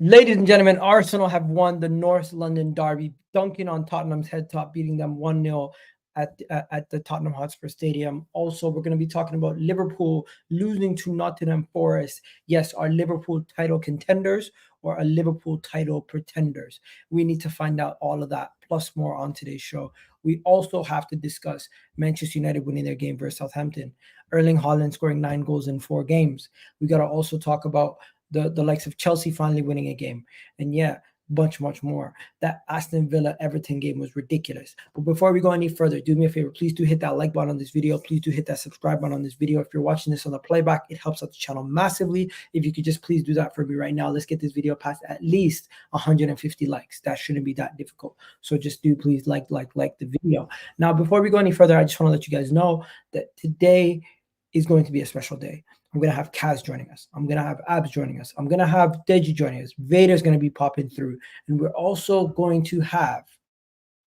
Ladies and gentlemen, Arsenal have won the North London derby, dunking on Tottenham's head top, beating them 1-0 at the Tottenham Hotspur Stadium. Also, we're going to be talking about Liverpool losing to Nottingham Forest. Yes, are Liverpool title contenders or are Liverpool title pretenders? We need to find out all of that, plus more on today's show. We also have to discuss Manchester United winning their game versus Southampton, Erling Haaland scoring 9 goals in 4 games. We got to also talk about the likes of Chelsea finally winning a game. And yeah, much more. That Aston Villa Everton game was ridiculous. But before we go any further, do me a favor. Please do hit that like button on this video. Please do hit that subscribe button on this video. If you're watching this on the playback, it helps out the channel massively. If you could just please do that for me right now. Let's get this video past at least 150 likes. That shouldn't be that difficult. So just do please like the video. Now, before we go any further, I just want to let you guys know that today is going to be a special day. I'm going to have Kaz joining us. I'm going to have Abs joining us. I'm going to have Deji joining us. Vader's going to be popping through. And we're also going to have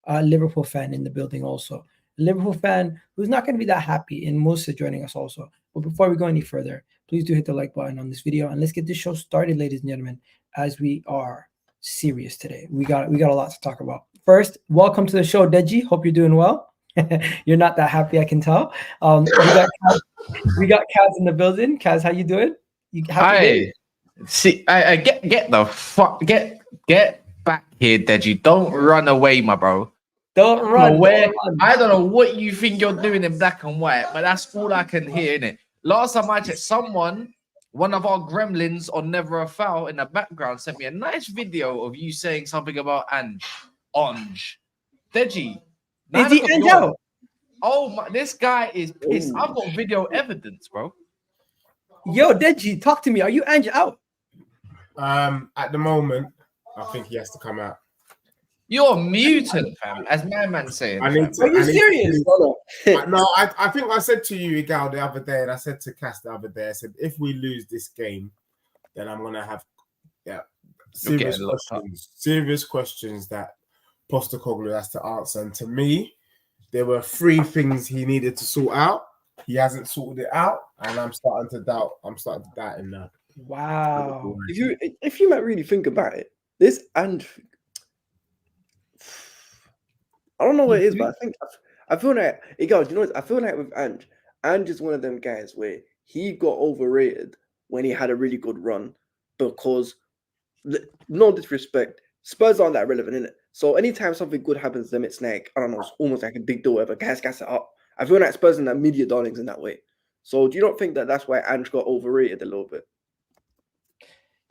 a Liverpool fan in the building also. A Liverpool fan who's not going to be that happy, and Musa joining us also. But before we go any further, please do hit the like button on this video. And let's get this show started, ladies and gentlemen, as we are serious today. We got a lot to talk about. First, welcome to the show, Deji. Hope you're doing well. You're not that happy, I can tell. We got Kaz in the building. Kaz, how you doing? You happy? See, I get the fuck get back here, Deji. Don't run away, my bro. Don't run. I don't know what you think you're doing in black and white, but that's all I can hear, innit? Last time I checked, one of our gremlins on Never a Foul in the background sent me a nice video of you saying something about Ange. Deji. Is he Angeout? Oh my! This guy is pissed. I've got video evidence, bro. Yo, Deji, talk to me. Are you Angeout? At the moment, I think he has to come out. You're a mutant, fam. As my man saying. Are you serious? No, I think I said to you, Igal, the other day, and I said to Cass the other day, I said, if we lose this game, then I'm gonna have serious questions that Postecoglou has to answer. And to me, there were 3 things he needed to sort out. He hasn't sorted it out, and I'm starting to doubt him now. Wow. If you might really think about it, this Ange, I don't know what it is, but I feel like it goes. You know, I feel like with Ange is one of them guys where he got overrated when he had a really good run because, no disrespect, Spurs aren't that relevant, innit? So anytime something good happens to them, it's like, I don't know, it's almost like a big deal whatever. Gas it up. I feel like Spurs and that media darlings in that way. So do you not think that that's why Ange got overrated a little bit?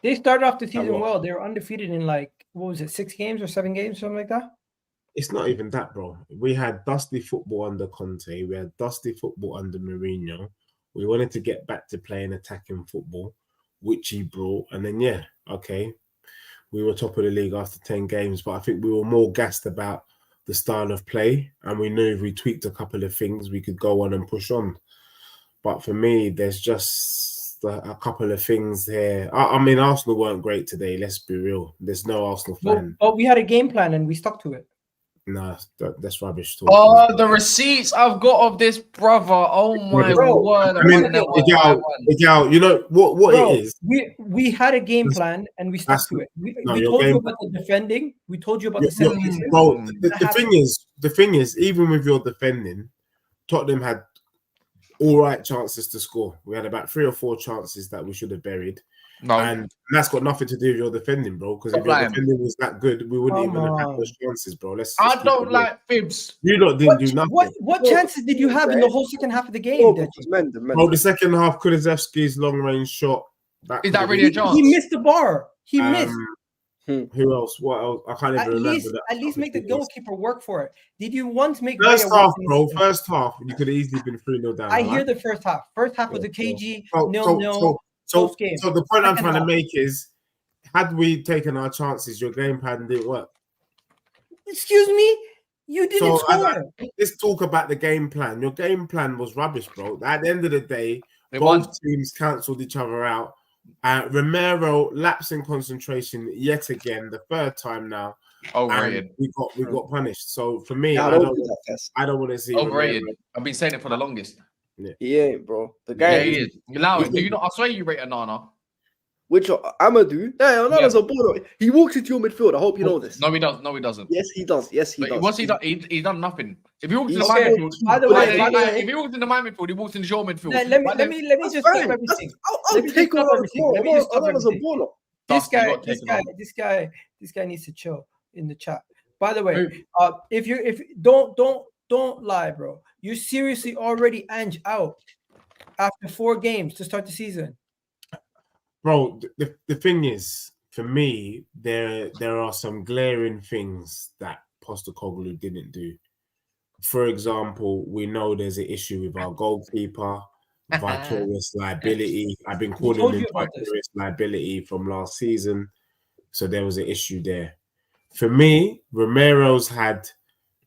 They started off the season well. They were undefeated in 6 games or 7 games, something like that? It's not even that, bro. We had dusty football under Conte. We had dusty football under Mourinho. We wanted to get back to playing attacking football, which he brought. And then, we were top of the league after 10 games, but I think we were more gassed about the style of play, and we knew if we tweaked a couple of things, we could go on and push on. But for me, there's just a couple of things here. I mean, Arsenal weren't great today, let's be real. There's no Arsenal fan. But we had a game plan and we stuck to it. No, that's rubbish. Oh, the receipts I've got of this brother. Oh my word! I mean, Miguel, you know what it is. We had a game plan and we stuck to it. We told you about the defending. We told you about the set pieces. Bro, the thing is, even with your defending, Tottenham had all right chances to score. We had about 3 or 4 chances that we should have buried. No. And that's got nothing to do with your defending, bro. Because if your defending was that good, we wouldn't even have had those chances, bro. I don't like fibs. You lot didn't do nothing. What chances did you have in the whole second half of the game? Bro, the second half, Kulusevski's long range shot. Is that really a chance? He missed the bar. He missed. Who else? What else? I can't even remember that. At least make the goalkeeper work for it. Did you once make first half, bro? First half, you could have easily been 3-0 down. I hear the first half. First half was a KG 0-0. So the point I'm trying to make is, had we taken our chances, your game plan didn't work. Excuse me? You didn't score. Let's talk about the game plan. Your game plan was rubbish, bro. At the end of the day, both teams cancelled each other out. Romero lapsed in concentration yet again, the 3rd time now. Overrated. We got punished. So for me, I don't want to see overrated. I've been saying it for the longest. Yeah. He ain't, bro. The guy he is. Allow it. Do you not? I swear you rate a Nana. which Amadou, Onana's a baller. He walks into your midfield. I hope you know this. No, he doesn't. No, he doesn't. Yes, he does. Yes, he does. What's he done? He's done nothing. If he walks in the He's my scored midfield, two. By the way, if he walks in the my midfield, he walks into your midfield. Let me That's just fine. stop everything. I'll Let me take just stop over everything. Let me just stop Onana's a everything. baller. This guy needs to chill in the chat. By the way, Who? if don't lie, bro. You seriously already Ange out after 4 games to start the season. Bro, the thing is, for me, there are some glaring things that Postecoglou didn't do. For example, we know there's an issue with our goalkeeper, vicarious liability. I've been calling told him you about this. vicarious liability from last season, so there was an issue there. For me, Romero's had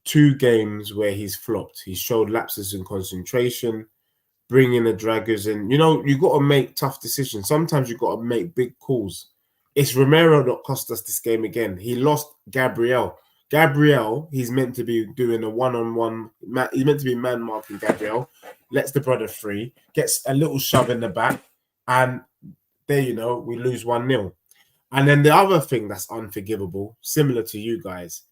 2 games where he's flopped. He showed lapses in concentration, bringing the Dragons, and you got to make tough decisions. Sometimes you got to make big calls. It's Romero that cost us this game again. He lost Gabriel. He's meant to be doing a one-on-one. He's meant to be man marking Gabriel. Lets the brother free, gets a little shove in the back, and there we lose 1-0. And then the other thing that's unforgivable, similar to you guys.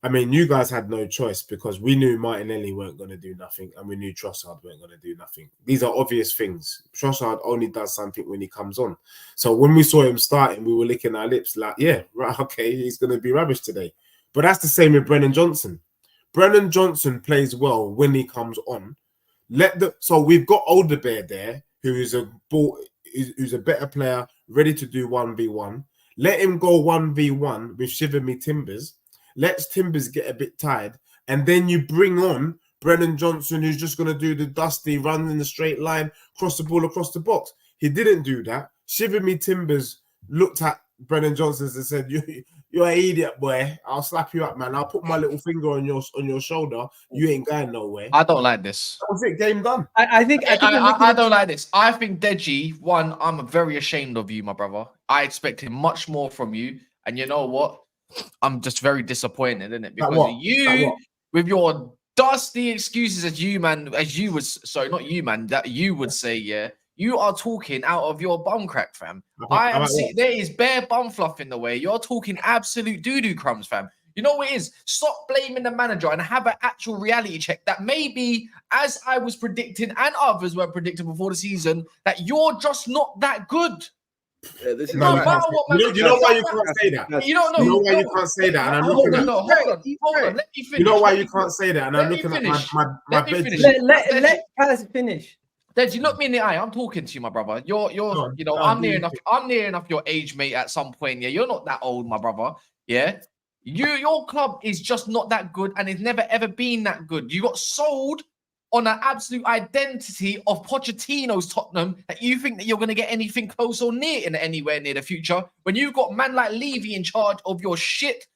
I mean, you guys had no choice because we knew Martinelli weren't going to do nothing and we knew Trossard weren't going to do nothing. These are obvious things. Trossard only does something when he comes on. So when we saw him starting, we were licking our lips like, yeah, right, okay, he's going to be rubbish today. But that's the same with Brennan Johnson. Brennan Johnson plays well when he comes on. So we've got Alderweireld there, who's a better player, ready to do 1v1. Let him go 1v1 with Shiver Me Timbers. Let Timbers get a bit tired, and then you bring on Brennan Johnson, who's just going to do the dusty run in the straight line, cross the ball across the box. He didn't do that. Shiver Me Timbers looked at Brennan Johnson and said, "You're an idiot, boy. I'll slap you up, man. I'll put my little finger on your shoulder. You ain't going nowhere." I don't like this. That was it. Game done. I think I don't like this. I think Deji, I'm very ashamed of you, my brother. I expected much more from you, and you know what? I'm just very disappointed, isn't it? Because with your dusty excuses that you would say, yeah, you are talking out of your bum crack, fam. There is bare bum fluff in the way. You're talking absolute doo-doo crumbs, fam. You know what it is? Stop blaming the manager and have an actual reality check that maybe, as I was predicting and others were predicting before the season, that you're just not that good. Yeah, this is you know why you can't say that. You don't know. You know why you can't say that. And I'm looking at. Hold on. Let me finish. You know why you can't say that. And I'm looking at my bed. Let Palace finish. Dad, you look me in the eye. I'm talking to you, my brother. I'm near enough your age, mate. At some point, yeah, you're not that old, my brother. Yeah, your club is just not that good, and it's never ever been that good. You got sold on an absolute identity of Pochettino's Tottenham that you think that you're going to get anything close or near in anywhere near the future when you've got man like Levy in charge of your shit,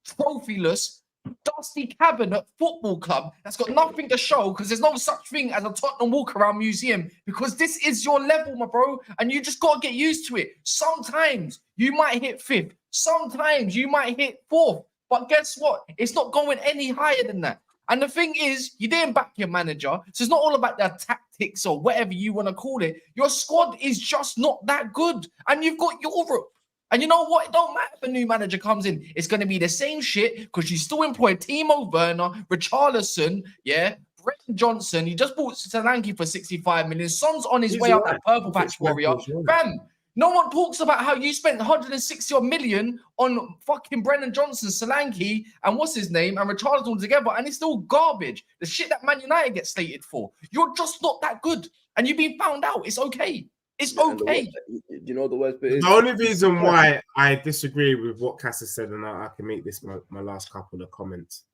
trophyless, dusty cabinet football club that's got nothing to show because there's no such thing as a Tottenham walk-around museum because this is your level, my bro, and you just got to get used to it. Sometimes you might hit 5th. Sometimes you might hit 4th. But guess what? It's not going any higher than that. And the thing is, you didn't back your manager. So it's not all about the tactics or whatever you want to call it. Your squad is just not that good. And you've got Europe. And you know what? It don't matter if a new manager comes in. It's going to be the same shit because you still employ Timo Werner, Richarlison, yeah, Brennan Johnson. You just bought Solanke for 65 million. Son's on his way out that purple patch warrior. Fam, no one talks about how you spent 160 million on fucking Brennan Johnson, Solanke, and what's his name, and Richarlison together, and it's still garbage. The shit that Man United gets slated for. You're just not that good. And you've been found out. It's okay. It's okay. You know the worst bit is the only reason why I disagree with what Cass has said, and I can make this my last couple of comments,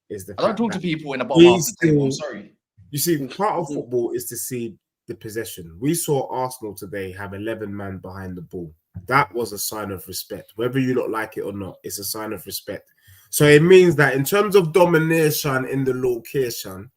is the I don't talk to people in the bottom half of the table. I'm sorry. You see, part of football is to see the possession. We saw Arsenal today have 11 men behind the ball. That was a sign of respect. Whether you don't like it or not, it's a sign of respect. So it means that in terms of domination in the location,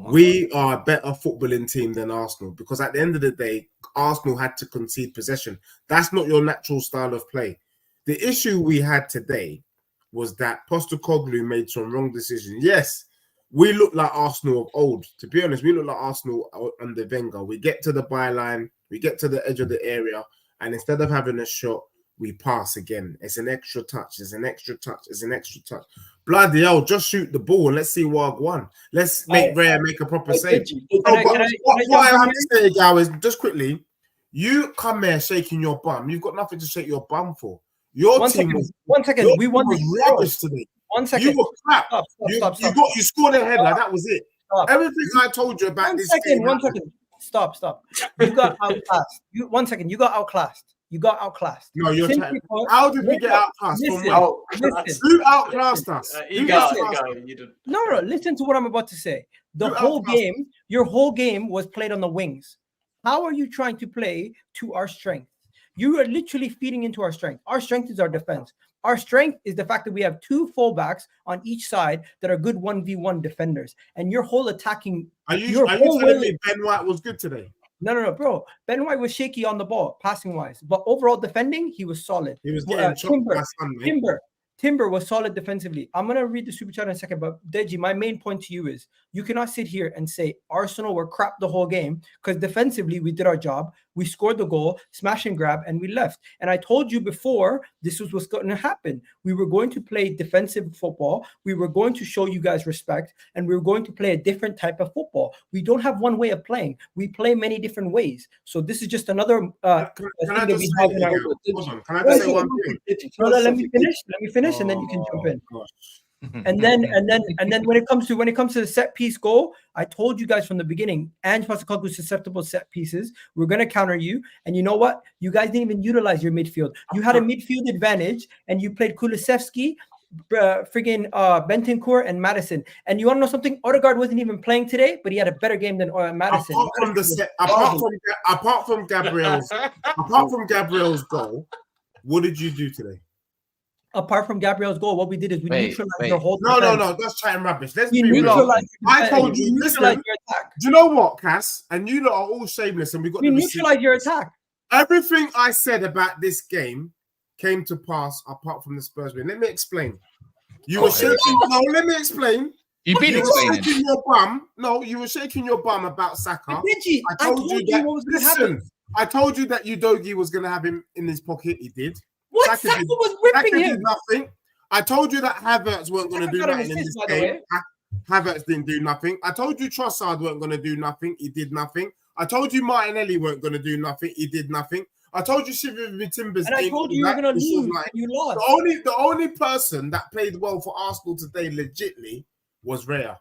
we are a better footballing team than Arsenal because at the end of the day, Arsenal had to concede possession. That's not your natural style of play. The issue we had today was that Postecoglou made some wrong decisions. Yes, we look like Arsenal of old. To be honest, we look like Arsenal under Wenger. We get to the byline, we get to the edge of the area, And instead of having a shot, we pass again. It's an extra touch. It's an extra touch. It's an extra touch. Bloody hell, just shoot the ball and let's see what won. Let's make Raya make a proper save. What I have to say, Gal, is just quickly, you come here shaking your bum. You've got nothing to shake your bum for. Your team was 1 second. We won the rubbish today. 1 second. You were crap. You scored a header. That was it. Everything I told you about this game. 1 second. Stop. You got outclassed. 1 second. You got outclassed. No, you're trying. How did we get outclassed? Listen. Who outclassed us? No. Listen to what I'm about to say. Your whole game was played on the wings. How are you trying to play to our strength? You are literally feeding into our strength. Our strength is our defense. Our strength is the fact that we have 2 fullbacks on each side that are good 1v1 defenders. And your whole attacking. Are you telling me Ben White was good today? No, bro. Ben White was shaky on the ball, passing-wise. But overall defending, he was solid. He was getting chopped by Sunday. Timber was solid defensively. I'm going to read the super chat in a second, but Deji, my main point to you is you cannot sit here and say Arsenal were crap the whole game because defensively we did our job. We scored the goal, smash and grab, and we left. And I told you before this was what's going to happen. We were going to play defensive football. We were going to show you guys respect, and we were going to play a different type of football. We don't have one way of playing. We play many different ways. So this is just another thing that we have in our. Can I just say one thing? Let me finish, and then you can jump in. And then when it comes to the set piece goal, I told you guys from the beginning, Ange Postecoglou is susceptible to set pieces. We're gonna counter you, and you know what? You guys didn't even utilize your midfield. You had a midfield advantage, and you played Kulusevski, friggin' Bentancur, and Madison. And you want to know something? Odegaard wasn't even playing today, but he had a better game than Madison. Apart from Gabriel's goal, what did you do today? Apart from Gabriel's goal, what we did is we neutralized your whole defense. No, that's chatting rubbish. Let's be real. I told you, listen, do you know what, Cass? And you lot are all shameless, and we neutralized your attack. Everything I said about this game came to pass apart from the Spurs win. Let me explain. You were shaking. No, let me explain. You've been explaining. Shaking your bum. No, you were shaking your bum about Saka. Deji, I told you that. What was going to happen. I told you that Udogie was going to have him in his pocket. He did. What? Saka was ripping him. Did nothing. I told you that Havertz weren't going to do nothing in this game. Havertz didn't do nothing. I told you Trossard weren't going to do nothing. He did nothing. I told you Martinelli weren't going to do nothing. He did nothing. I told you Shiver Timbers. And I told you were going to lose. You lost. The only person that played well for Arsenal today, legitly, was Raya.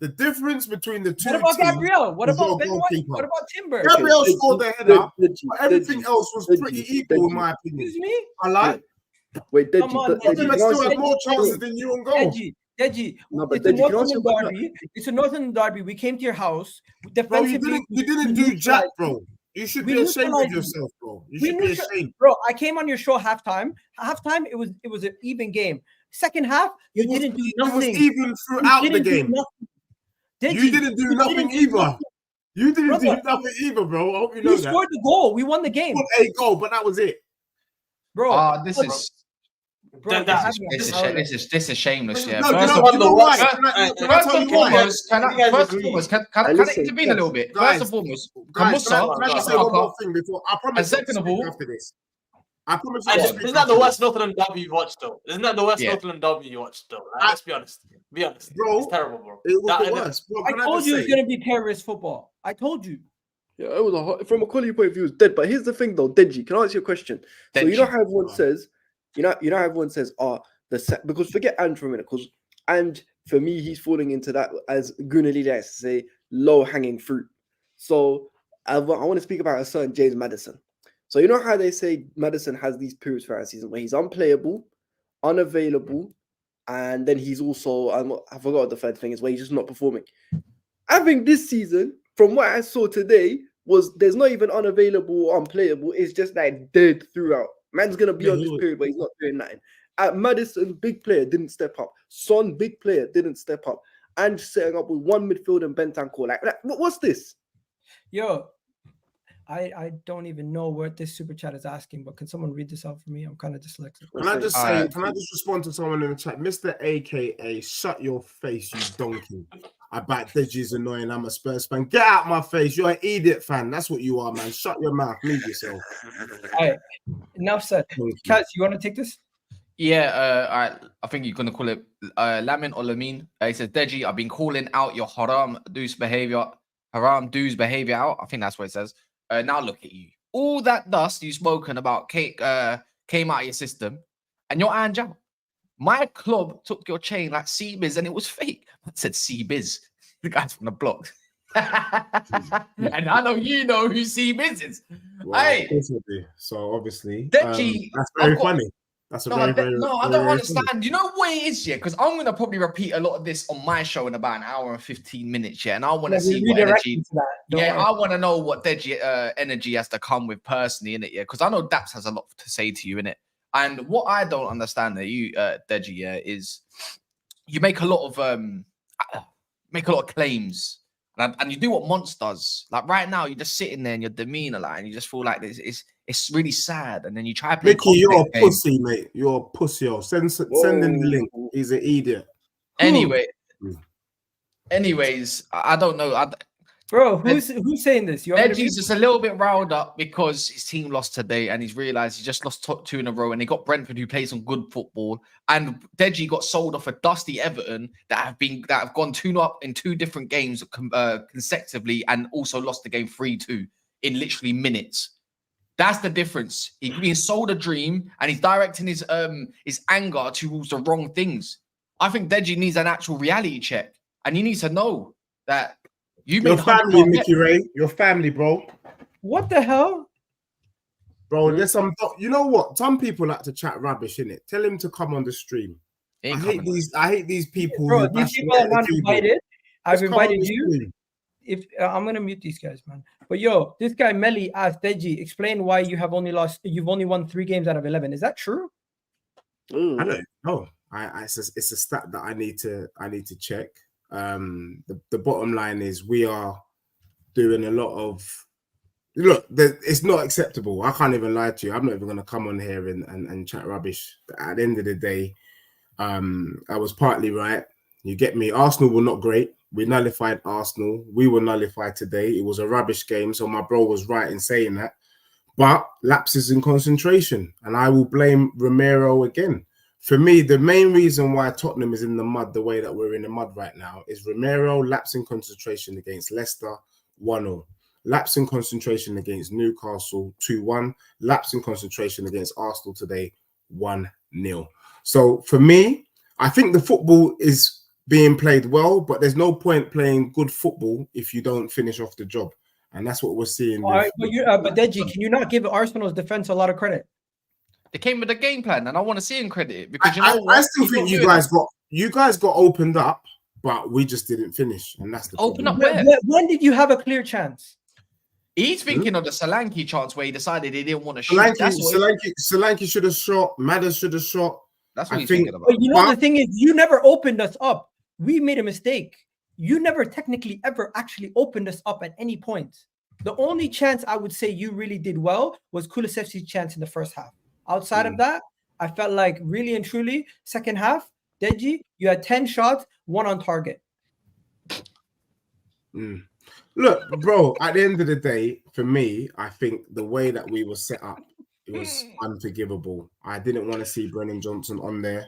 The difference between the two. What about Gabriel? What about Ben White? What about Timber? Gabriel scored the header, but everything else was pretty equal, in my opinion. Excuse me? I like. Wait, Deji. Tottenham still have more chances than you on goal. Deji, no, but it's a Northern derby. We came to your house. Bro, you didn't do jack, bro. You should be ashamed of yourself, bro. You should be ashamed. Bro, I came on your show halftime. Halftime, it was an even game. Second half, you didn't do nothing. It was even throughout the game. You didn't do nothing either. You didn't do nothing either, bro. I hope you know that. You scored the goal. We won the game. A goal, but that was it. Bro, this is shameless. Yeah. First and foremost, can I intervene a little bit? First and foremost, can I just say one more thing before? I promise. And second of all, after this, I promise. Isn't that the worst Northern derby you watched, though? Isn't that the worst Northern derby you watched, though? Let's be honest. Be honest, bro. It's terrible, bro. It was the worst. Bro, I told you it's gonna be terrorist football. I told you. Yeah, it was from a quality point of view, it was dead. But here's the thing, though, Deji. Can I ask you a question? So you know how everyone says, how everyone says, because forget Ange for a minute, because Ange, for me, he's falling into that, as Gunnar likes to say, low hanging fruit. So I want to speak about a certain James Maddison. So you know how they say Maddison has these periods throughout the season where he's unplayable, unavailable, and then he's also, I forgot what the third thing is, where he's just not performing. I think this season, from what I saw today, there's not even unavailable or unplayable. It's just like dead throughout. Man's going to be on this period where he's not doing nothing. At Maddison, big player, didn't step up. Son, big player, didn't step up. And setting up with one midfield and Bentancur. Like, what's this? Yo, I don't even know what this super chat is asking, but can someone read this out for me? I'm kind of dyslexic. Can I just respond to someone in the chat? Mr. AKA, shut your face, you donkey. about Deji's annoying. I'm a Spurs fan. Get out my face. You're an idiot fan. That's what you are, man. Shut your mouth. Leave yourself. All right. Enough said. Kaz, you want to take this? Yeah, all right. I think you're gonna call it Lamin or Lamin. He says, Deji, I've been calling out your haram dues behavior out. I think that's what it says. Now look at you. All that dust you've spoken about came out of your system, and you're Angeout. My club took your chain like C-Biz and it was fake. I said C-Biz. The guy's from the block. And I know you know who C-Biz is. Well, hey. So obviously, Deji, that's very funny. That's a very, I don't very understand. funny. You know what it is, yeah? Because I'm going to probably repeat a lot of this on my show in about an hour and 15 minutes, yeah? And I want to see what energy... I want to know what Deji energy has to come with personally, innit, yeah? Because I know Daps has a lot to say to you, innit? And what I don't understand that you, Deji, yeah, is you make a lot of claims, and you do what Monts does. Like right now, you're just sitting there and your demeanor, like, and you just feel like it's really sad. And then you try to play. Mickey, you're a pussy, mate. You're a pussy. Send him the link. He's an idiot. Anyways, I don't know. Bro, who's saying this? Deji's just a little bit riled up because his team lost today and he's realized he just lost 2 in a row and they got Brentford who plays some good football, and Deji got sold off a dusty Everton that have gone 2-0 in 2 different games consecutively and also lost the game 3-2 in literally minutes. That's the difference. He's being sold a dream and he's directing his anger towards the wrong things. I think Deji needs an actual reality check, and he needs to know that your family, Mickey Ray. Your family, bro. What the hell? Bro, there's some... You know what? Some people like to chat rubbish, innit? Tell him to come on the stream. I hate these people. Bro, these people are not invited. I've invited you. If I'm gonna mute these guys, man. But yo, this guy Melly asked Deji, explain why you've only won 3 games out of 11. Is that true? I don't know. It's a stat that I need to check. The bottom line is we are doing a lot of it's not acceptable. I can't even lie to you. I'm not even going to come on here and chat rubbish. At the end of the day, I was partly right. You get me? Arsenal were not great. We nullified Arsenal. We were nullified today. It was a rubbish game. So my bro was right in saying that. But lapses in concentration. And I will blame Romero again. For me, the main reason why Tottenham is in the mud the way that we're in the mud right now is Romero lapsing concentration against Leicester 1-0, lapsing concentration against Newcastle 2-1, lapsing concentration against Arsenal today 1-0. So for me, I think the football is being played well, but there's no point playing good football if you don't finish off the job, and that's what we're seeing. All right, but Deji, can you not give Arsenal's defense a lot of credit? They came with a game plan, and I want to see him credit it because I still think you guys got opened up, but we just didn't finish, and that's the open problem. up. Where? When did you have a clear chance? He's thinking of the Solanke chance where he decided he didn't want to shoot. Solanke should have shot. Madders should have shot. That's what he's thinking about. But you know, the thing is, you never opened us up. We made a mistake. You never technically ever actually opened us up at any point. The only chance I would say you really did well was Kulusevski's chance in the first half. Outside of that, I felt like really and truly, second half, Deji, you had 10 shots, 1 on target. Look, bro, at the end of the day, for me, I think the way that we were set up, it was unforgivable. I didn't want to see Brennan Johnson on there.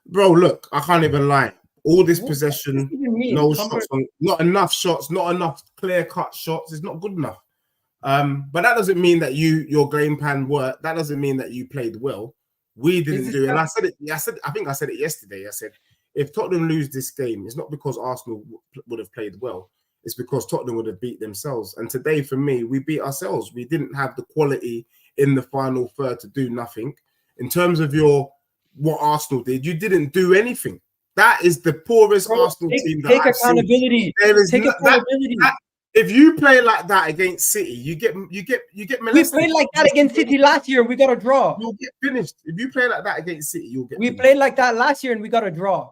Bro, look, I can't even lie. All this possession, no shots, not enough shots, not enough clear-cut shots. It's not good enough. But that doesn't mean that your game plan worked. That doesn't mean that you played well. We didn't do it. And I think I said it yesterday. I said, if Tottenham lose this game, it's not because Arsenal would have played well. It's because Tottenham would have beat themselves. And today, for me, we beat ourselves. We didn't have the quality in the final third to do nothing. In terms of what Arsenal did, you didn't do anything. That is the poorest Arsenal team that I've accountability. Seen. Take accountability. If you play like that against City, you get molested. We played like that against City last year and we got a draw. You'll get finished. If you play like that against City, you'll get finished. Played like that last year and we got a draw.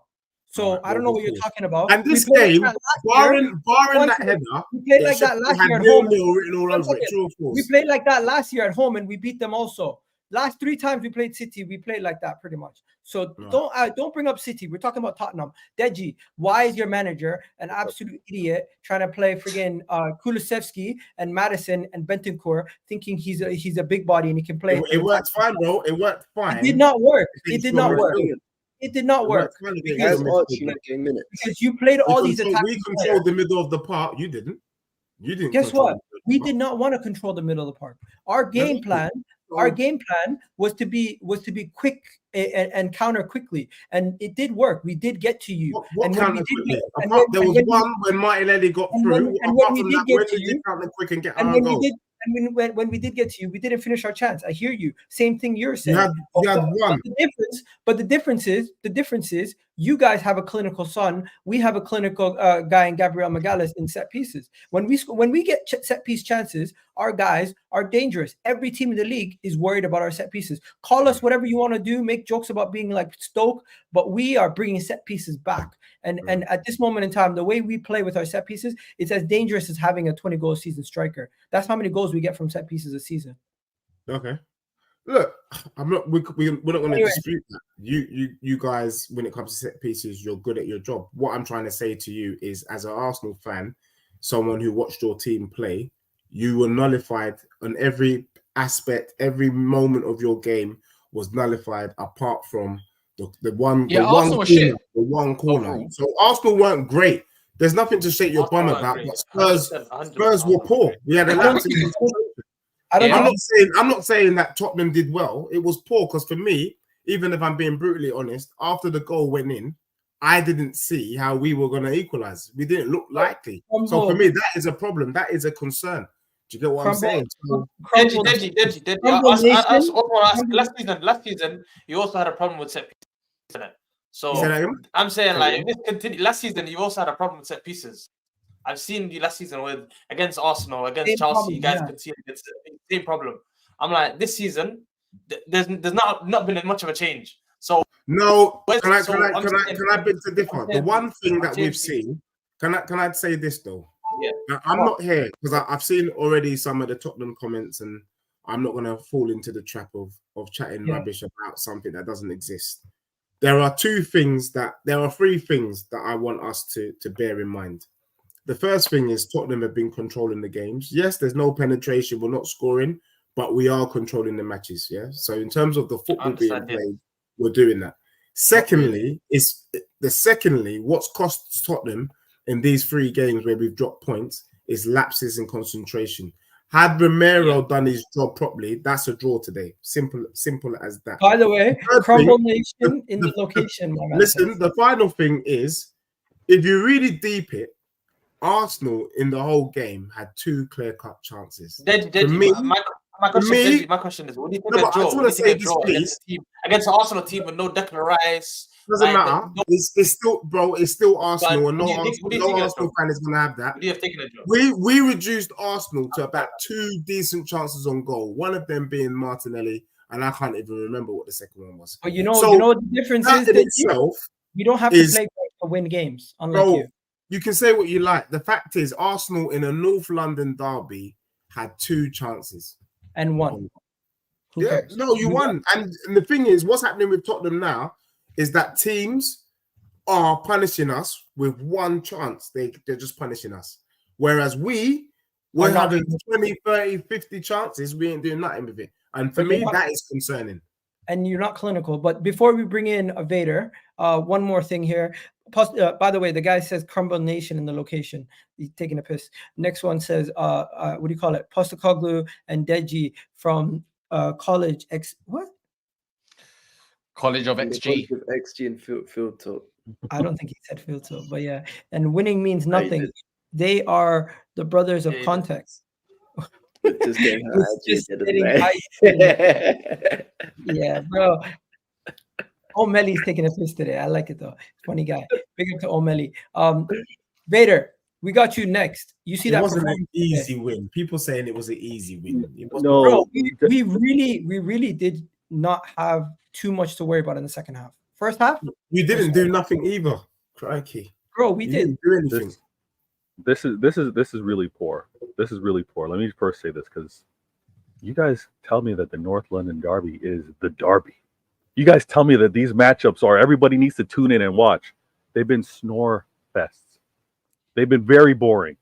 So I don't know what you're talking about. And this game, barring that header, we played like that last year at home. Written all over it. We played like that last year at home and we beat them also. last 3 times we played City, we played like that pretty much. So don't bring up City. We're talking about Tottenham. Deji, why is your manager an absolute idiot trying to play friggin' Kulusevski and Madison and Bentancur, thinking he's a big body and he can play? It worked fine, bro. It worked fine. It did not work. It did not work. It did not work. Because you played all these attacks. We controlled the middle of the park. You didn't. You didn't. Guess what? We did not want to control the middle of the park. Our game plan was to be quick and counter quickly, and it did work. We did get to you. What counter quickly? There was one when Martinelli got through. Apart from that, when did you counter quick and get our goal? When we did get to you, we didn't finish our chance. I hear you. Same thing you're saying. You had one. But the difference is you guys have a clinical son. We have a clinical guy in Gabriel Magalhaes in set pieces. When we get set piece chances, our guys are dangerous. Every team in the league is worried about our set pieces. Call us whatever you want to do. Make jokes about being like Stoke, but we are bringing set pieces back. And at this moment in time, the way we play with our set pieces, it's as dangerous as having a 20-goal season striker. That's how many goals we get from set pieces a season. Okay. Look, we're not going to dispute that. You guys, when it comes to set pieces, you're good at your job. What I'm trying to say to you is, as an Arsenal fan, someone who watched your team play, you were nullified on every aspect. Every moment of your game was nullified, apart from the one corner. So Arsenal weren't great. There's nothing to shake your bum about. But Spurs were poor. We had a lapse in I'm not saying that Tottenham did well. It was poor because for me, even if I'm being brutally honest, after the goal went in, I didn't see how we were going to equalize. We didn't look likely. So for me, that is a problem. That is a concern. Do you get what I'm saying? Deji. Last season, you also had a problem with set pieces. So I'm saying, like, if this continued, last season, you also had a problem with set pieces. I've seen you last season against Arsenal, against Chelsea. You guys conceded the same problem. I'm like, this season, there's not been much of a change. So no, can I beg to differ? The one thing that we've seen, can I say this though? Yeah, I'm not here because I've seen already some of the Tottenham comments, and I'm not going to fall into the trap of chatting rubbish about something that doesn't exist. There are three things that I want us to bear in mind. The first thing is Tottenham have been controlling the games. Yes, there's no penetration. We're not scoring, but we are controlling the matches. Yeah. So in terms of the football being played, we're doing that. Secondly, what's cost Tottenham in these 3 games where we've dropped points is lapses in concentration. Had Romero done his job properly, that's a draw today. Simple as that. By the way, Crumble Nation in the location. Listen, the final thing is, if you really deep it, Arsenal in the whole game had 2 clear-cut chances. My question is, what do you think a draw against an Arsenal team with no Declan Rice? Doesn't matter. It's still Arsenal, and no Arsenal fan is going to have that. Would you have taken a draw? We reduced Arsenal to about 2 decent chances on goal. One of them being Martinelli, and I can't even remember what the second one was. But you know the difference is that you don't have to play to win games, unlike you. You can say what you like. The fact is, Arsenal in a North London derby had 2 chances and won. You won. And the thing is, what's happening with Tottenham now is that teams are punishing us with 1 chance. They're just punishing us. Whereas we're having 20, 30, 50 chances. We ain't doing nothing with it. And for me, that is concerning. And you're not clinical. But before we bring in a Vader, one more thing here. By the way, the guy says Crumble Nation in the location. He's taking a piss. Next one says, what do you call it? Postecoglou and Deji from College of XG. XG and Field Talk. I don't think he said Field Talk, but yeah. And winning means nothing. They are the brothers of context. Yeah, bro. O'Malley's taking a piss today. I like it though. Funny guy. Big up to O'Malley. Vader, we got you next. You see, that wasn't an easy win. People saying it was an easy win. Bro, we really did not have too much to worry about in the second half. First half, we didn't do nothing either. Crikey, bro, we didn't do anything. This is really poor. This is really poor. Let me first say this, because You guys tell me that the North London Derby is the derby. You guys tell me that these matchups are everybody needs to tune in and watch. They've been snore fests. They've been very boring.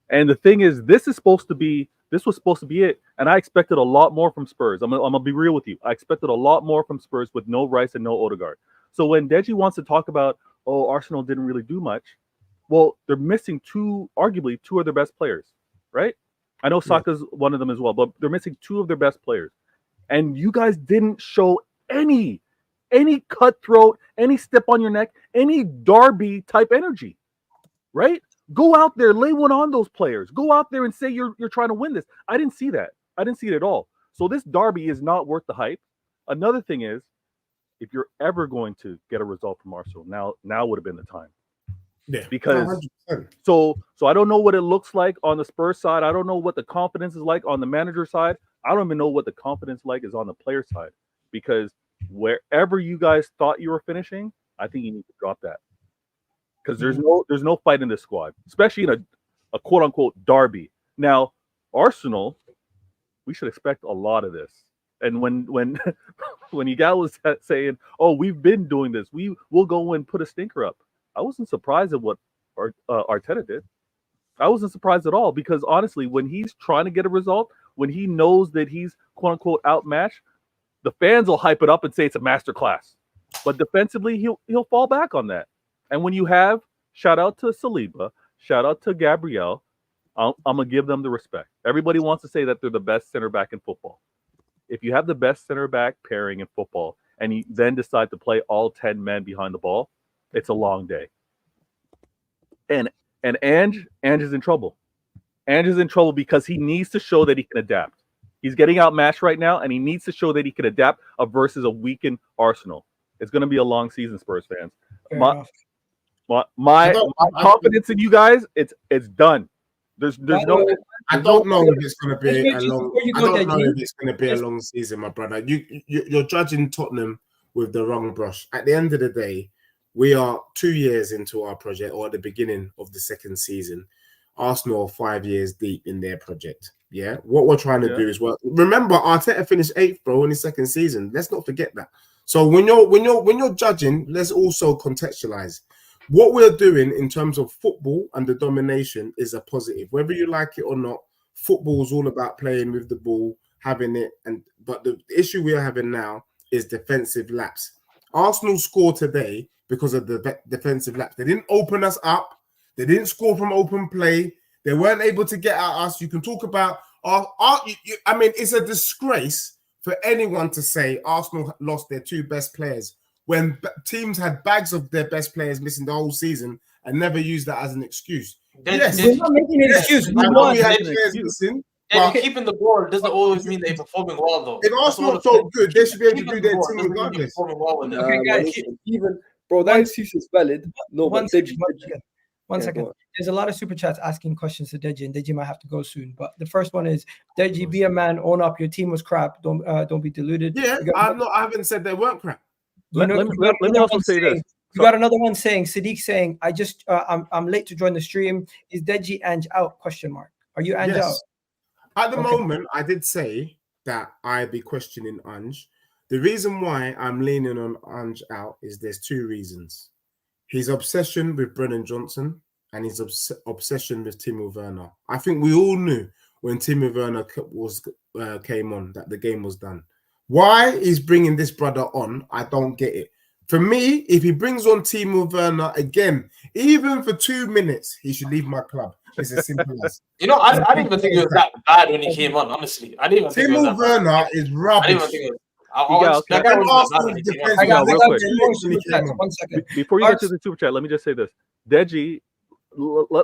And the thing is, this was supposed to be it. And I expected a lot more from Spurs. I'm gonna be real with you. I expected a lot more from Spurs with no Rice and no Odegaard. So when Deji wants to talk about, oh, Arsenal didn't really do much, well, they're missing arguably two of their best players, right? I know Saka's one of them as well, but they're missing two of their best players. And you guys didn't show any cutthroat, any step on your neck, any derby type energy, right? Go out there, lay one on those players. Go out there and say you're trying to win this. I didn't see that. I didn't see it at all. So this derby is not worth the hype. Another thing is, if you're ever going to get a result from Arsenal, now would have been the time. Yeah, because 100%. so I don't know what it looks like on the Spurs side. I don't know what the confidence is like on the manager side. I don't even know what the confidence like is on the player side, because wherever you guys thought you were finishing, I think you need to drop that, because there's no fight in this squad, especially in a quote unquote derby. Now Arsenal, we should expect a lot of this. And when Yigal was saying, "Oh, we've been doing this. We'll go and put a stinker up," I wasn't surprised at what Arteta did. I wasn't surprised at all, because honestly, when he's trying to get a result, when he knows that he's quote unquote outmatched, the fans will hype it up and say it's a masterclass. But defensively, he'll fall back on that. And when you have, shout out to Saliba, shout out to Gabriel, I'm gonna give them the respect. Everybody wants to say that they're the best center back in football. If you have the best center back pairing in football and you then decide to play all 10 men behind the ball, it's a long day. And Ange is in trouble. Ange is in trouble because he needs to show that he can adapt. He's getting outmatched right now, and he needs to show that he can adapt versus a weakened Arsenal. It's going to be a long season, Spurs fans. My confidence in you guys, it's done. There's no. I don't know if it's going to be a long. I don't know if it's going to be a long season, my brother. You're judging Tottenham with the wrong brush. At the end of the day, we are 2 years into our project, or at the beginning of the second season. Arsenal are 5 years deep in their project. Yeah, what we're trying to do is work. Remember, Arteta finished 8th, bro, in his second season. Let's not forget that. So when you're judging, let's also contextualize. What we're doing in terms of football and the domination is a positive. Whether you like it or not, football is all about playing with the ball, having it. But the issue we are having now is defensive lapse. Arsenal scored today because of the defensive lapse. They didn't open us up. They didn't score from open play. They weren't able to get at us. You can talk about I mean, it's a disgrace for anyone to say Arsenal lost their two best players when teams had bags of their best players missing the whole season and never used that as an excuse. Yes, we're not making an excuse. We had players missing. Yeah, keeping the ball doesn't always mean they're performing well, though. If Arsenal are so good, they should be able to do their team regardless. Okay, guys, even bro, that excuse is valid. No, one second. One Yeah, second. There's a lot of super chats asking questions to Deji, and Deji might have to go soon. But the first one is, Deji, be a man, own up. Your team was crap. Don't be deluded. Yeah, I haven't said they weren't crap. Let me also say this. You got another one saying, Sadiq saying, I'm late to join the stream. Is Deji Ange out? Question mark. Are you Ange out? At the moment, I did say that I'd be questioning Ange. The reason why I'm leaning on Ange out is there's two reasons. His obsession with Brennan Johnson and his obsession with Timo Werner. I think we all knew when Timo Werner came on that the game was done. Why he's bringing this brother on, I don't get it. For me, if he brings on Timo Werner again, even for 2 minutes, he should leave my club. It's as simple as. You know, I didn't even think it was that bad when he came on, honestly. I didn't even think it was that bad. Timo Werner is rubbish. I didn't even think it was. One second. Before you get to the super chat, let me just say this. Deji,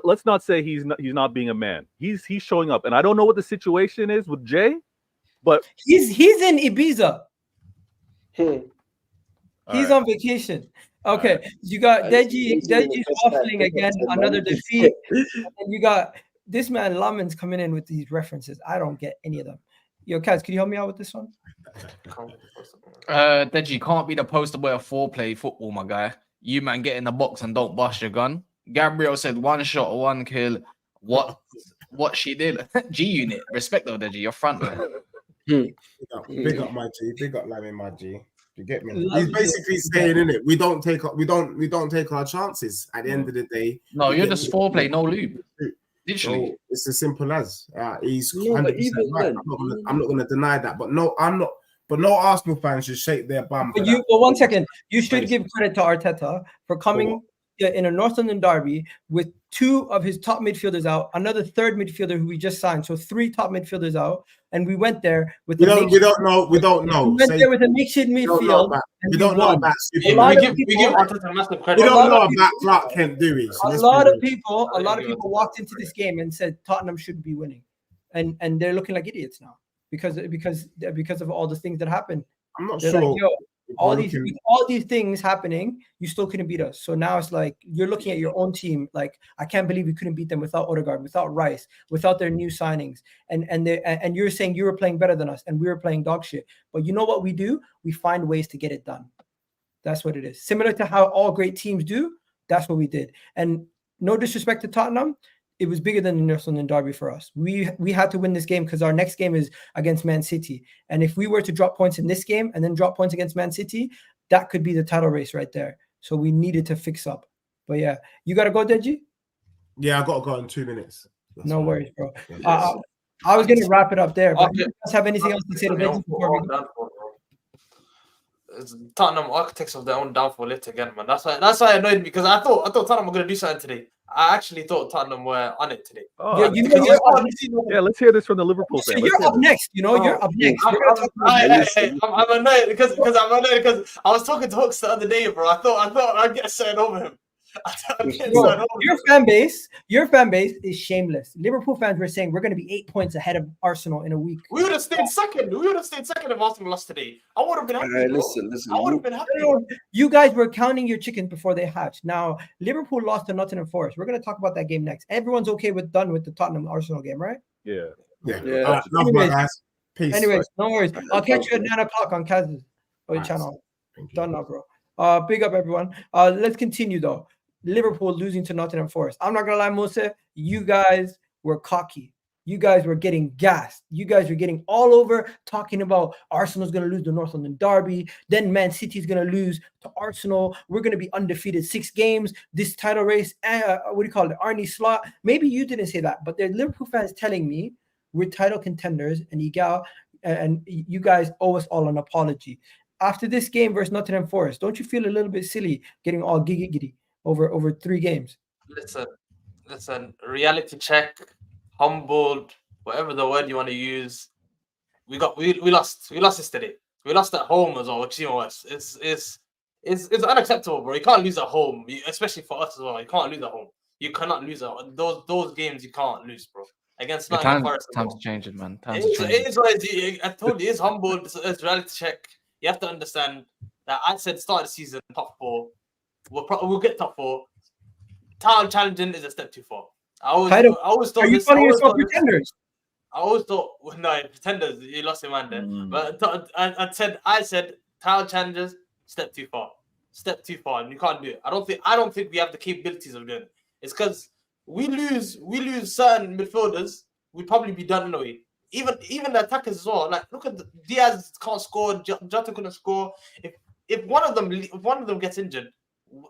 let's not say he's not being a man. He's showing up, and I don't know what the situation is with Jay, but he's in Ibiza. He's on vacation. Okay, you got Deji's waffling again, another defeat. And you got this man Laman's coming in with these references. I don't get any of them. Yo, Kaz, can you help me out with this one? Deji, can't be the poster boy of foreplay football, my guy. You man get in the box and don't bust your gun. Gabriel said 1 shot, 1 kill. What she did? G unit. Respect though, Deji. You're front man. Big up my G. Big up Lammy, my G. You get me? He's basically saying, in it, we don't take our chances. At the end of the day, no, you're just foreplay, no lube. Literally, so it's as simple as he's No, 100% but even right. then, I'm not gonna deny that. But no, I'm not. But no Arsenal fans should shake their bum. But you, well, 1 second, you should give credit to Arteta for coming in a North London derby with 2 of his top midfielders out, another third midfielder who we just signed, so 3 top midfielders out, and we went there with we don't know. We went there with a makeshift midfield. We don't know about we give Arteta massive credit. We don't know about Clark Kent, do we? A lot of people walked into this game and said Tottenham should be winning, and they're looking like idiots now because of all the things that happened. I'm not They're sure. like, all these things happening, you still couldn't beat us. So now it's like you're looking at your own team. Like, I can't believe we couldn't beat them without Odegaard, without Rice, without their new signings. And you're saying you were playing better than us and we were playing dog shit. But you know what we do? We find ways to get it done. That's what it is. Similar to how all great teams do. That's what we did. And no disrespect to Tottenham, it was bigger than the North London derby for us. We had to win this game because our next game is against Man City. And if we were to drop points in this game and then drop points against Man City, that could be the title race right there. So we needed to fix up. But yeah, you got to go, Deji? Yeah, I got to go in 2 minutes. No worries, bro. I was going to wrap it up there. But do you guys have anything else to say to Deji before we go? Tottenham architects of their own downfall yet again, man. That's why it annoyed me because I thought Tottenham were going to do something today. I actually thought Tottenham were on it today. Let's hear this from the Liverpool fan. You're up next. You're up next. I'm annoyed because I was talking to Hooks the other day, bro. I thought I'd get set over him. Your fan base is shameless. Liverpool fans were saying we're going to be 8 points ahead of Arsenal in a week. We would have stayed second. If Arsenal lost today. I would have been happy. Listen. I would have been happy. You guys were counting your chickens before they hatched. Now Liverpool lost to Nottingham Forest. We're going to talk about that game next. Everyone's done with the Tottenham Arsenal game, right? Yeah. Love my guys. Peace. Anyways, no worries. I'll catch you at 9 o'clock on Kaz's channel. Done now, bro. Big up everyone. Let's continue though. Liverpool losing to Nottingham Forest. I'm not gonna lie, Musa, you guys were cocky. You guys were getting gassed. You guys were getting all over talking about Arsenal's gonna lose the North London derby. Then Man City's gonna lose to Arsenal. We're gonna be undefeated 6 games. This title race, what do you call it? Arnie Slot. Maybe you didn't say that, but there's Liverpool fans telling me we're title contenders and you guys owe us all an apology. After this game versus Nottingham Forest, don't you feel a little bit silly getting all giddy over 3 games? Listen, reality check, humbled, whatever the word you want to use. We lost yesterday. We lost at home as well, which is even worse. It's unacceptable, bro. You can't lose at home, especially for us as well. You can't lose at home. You cannot lose at home. Those games you can't lose, bro. Against Nottingham Forest. Time to change it, man. It is what it is. I told you, it's humbled. It's reality check. You have to understand that I said start of the season top 4. We'll get top 4. Title challenging is a step too far. I always thought. Are you calling yourself pretenders? I always thought no pretenders. You lost your man there. But I said title challenges step too far. And you can't do it. I don't think we have the capabilities of doing it. It's because we lose certain midfielders. We'd probably be done anyway. Even the attackers as well. Like look at Diaz can't score. Jota couldn't score. If one of them gets injured,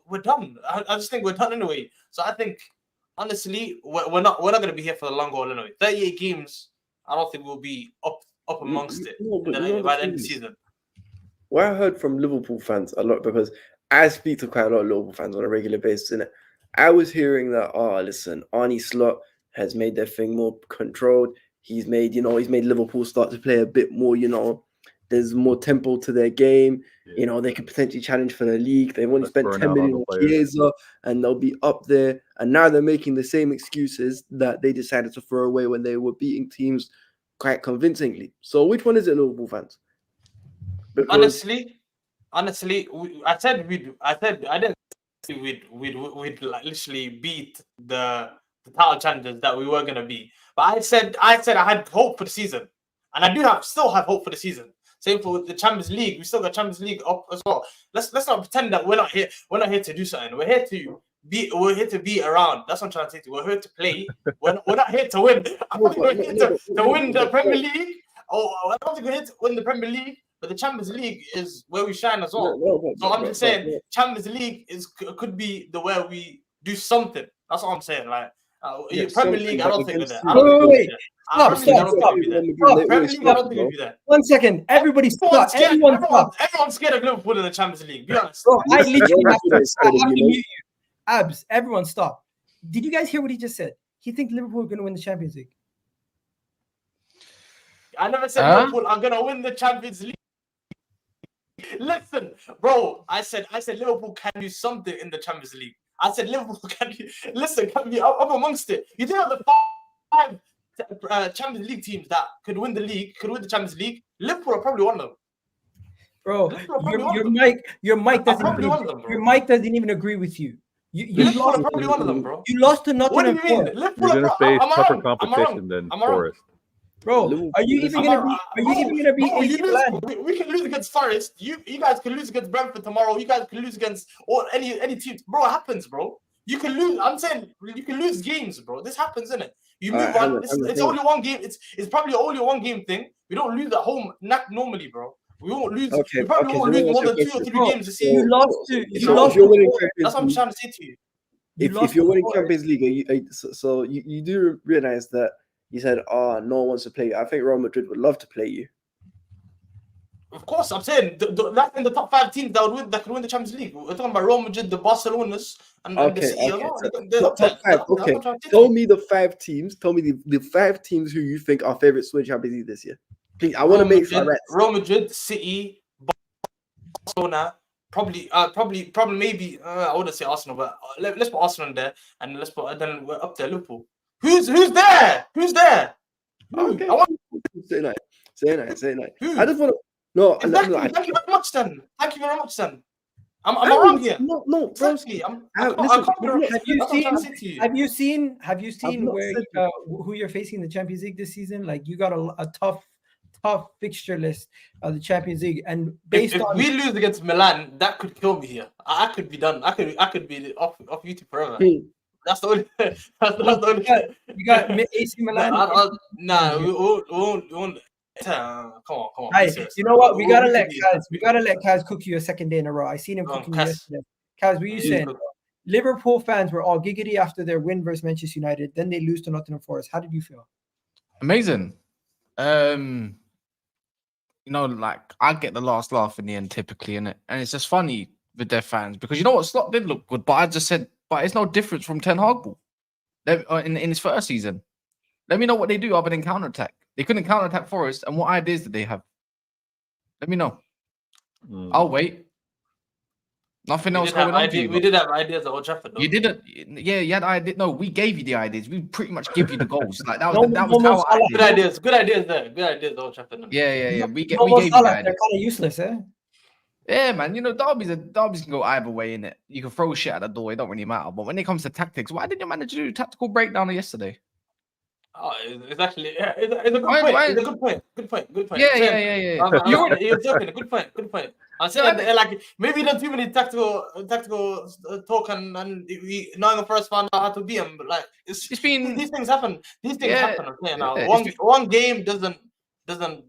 we're done. I just think we're done anyway. So I think honestly, we're not going to be here for the long haul anyway. 38 games. I don't think we'll be up amongst it by the end of the season. What I heard from Liverpool fans a lot, because I speak to quite a lot of Liverpool fans on a regular basis, innit? I was hearing that, listen, Arnie Slot has made their thing more controlled. He's made Liverpool start to play a bit more, there's more tempo to their game. Yeah. They could potentially challenge for the league. They've only spent 10 million on Chiesa and they'll be up there. And now they're making the same excuses that they decided to throw away when they were beating teams quite convincingly. So which one is it, Liverpool fans? Because honestly, I didn't say we'd like literally beat the title challenges that we were gonna be. But I said I had hope for the season, and I still have hope for the season. Same for the Champions League. We still got Champions League up as well. Let's not pretend that we're not here. We're not here to do something. We're here to be around. That's what I'm trying to say to you. We're here to play. We're not here to win. We're here to win the Premier League I don't think we're here to win the Premier League, but the Champions League is where we shine as well. So I'm just saying, Champions League could be the where we do something. That's what I'm saying. Like Premier League, I don't think we're there. Wait. Stop. Premier League, I don't think we'll be there. 1 second. Everybody stop. Everyone's scared of Liverpool in the Champions League. Be honest. Bro, I literally have to mute you. Abs, everyone stop. Did you guys hear what he just said? He thinks Liverpool are going to win the Champions League. I never said Liverpool are going to win the Champions League. Listen, bro, I said Liverpool can do something in the Champions League. I said Liverpool can be up amongst it. You think of the 5 Champions League teams that could win the league, could win the Champions League. Liverpool are probably one of them. Bro, your mic doesn't even agree with you. You lost probably one of them, bro. You lost to Nottingham. What do you mean? You're gonna face tougher competition than Forest. Bro, are you even gonna be? We can lose against Forest. You guys can lose against Brentford tomorrow. You guys can lose against any team. Bro, it happens, bro. You can lose. I'm saying you can lose games, bro. This happens, isn't it? You move on. It's only one game. It's probably only a 1 game thing. We don't lose at home normally, bro. We won't lose. We probably won't lose more than 2 or 3 games this season. You lost. That's what I'm trying to say to you. If you're winning Champions League, so you do realize that you said, no one wants to play you. I think Real Madrid would love to play you. Of course, I'm saying that's in the top 5 teams that could win the Champions League. We're talking about Real Madrid, the Barcelonas, and the City. Top 5. Okay. Tell me the 5 teams. Tell me the 5 teams who you think are favorites to win Champions League this year. Please, I want to make sure. Real Madrid, City, Barcelona, probably maybe. I wouldn't say Arsenal, but let's put Arsenal in there, and then we're up there, Liverpool. Who's there? Okay. Say night. I just want to. No, thank you very much, then. Thank you very much, then. Am I wrong here? No, exactly. Have you seen where who you're facing in the Champions League this season? Like, you got a tough fixture list of the Champions League, and if we lose against Milan, that could kill me here. I could be done. I could be off YouTube forever. That's the only. You got AC Milan. We won't. Come on. Hey, you know what? We gotta let Kaz cook you a second day in a row. I seen him cooking you yesterday. Kaz, what are you saying? Liverpool fans were all giggity after their win versus Manchester United. Then they lose to Nottingham Forest. How did you feel? Amazing. Like, I get the last laugh in the end typically, and it's just funny with their fans because you know what, Slot did look good, but I just said, but it's no difference from Ten Hag in his first season. Let me know what they do other than counter-attack. They couldn't counter-attack Forest, and what ideas did they have? Let me know. I'll wait. Nothing else going on. We did have ideas at Old Trafford. You didn't. Yeah, you had ideas. No, we gave you the ideas. We pretty much give you the goals. Like that was our ideas. Good ideas there. Good ideas at Old Trafford. Yeah. We gave you the ideas. They're kind of useless, eh? Yeah, man. Derbies can go either way, innit? You can throw shit at the door. It don't really matter. But when it comes to tactics, why didn't you manage to do a tactical breakdown yesterday? Oh, it's actually it's a good point. It's a good point. Yeah. You're joking. Good point. I'm saying like maybe not too many tactical talk and we knowing the first found out how to beat him, but like it's been these things happen. These things happen. I'm saying now one game doesn't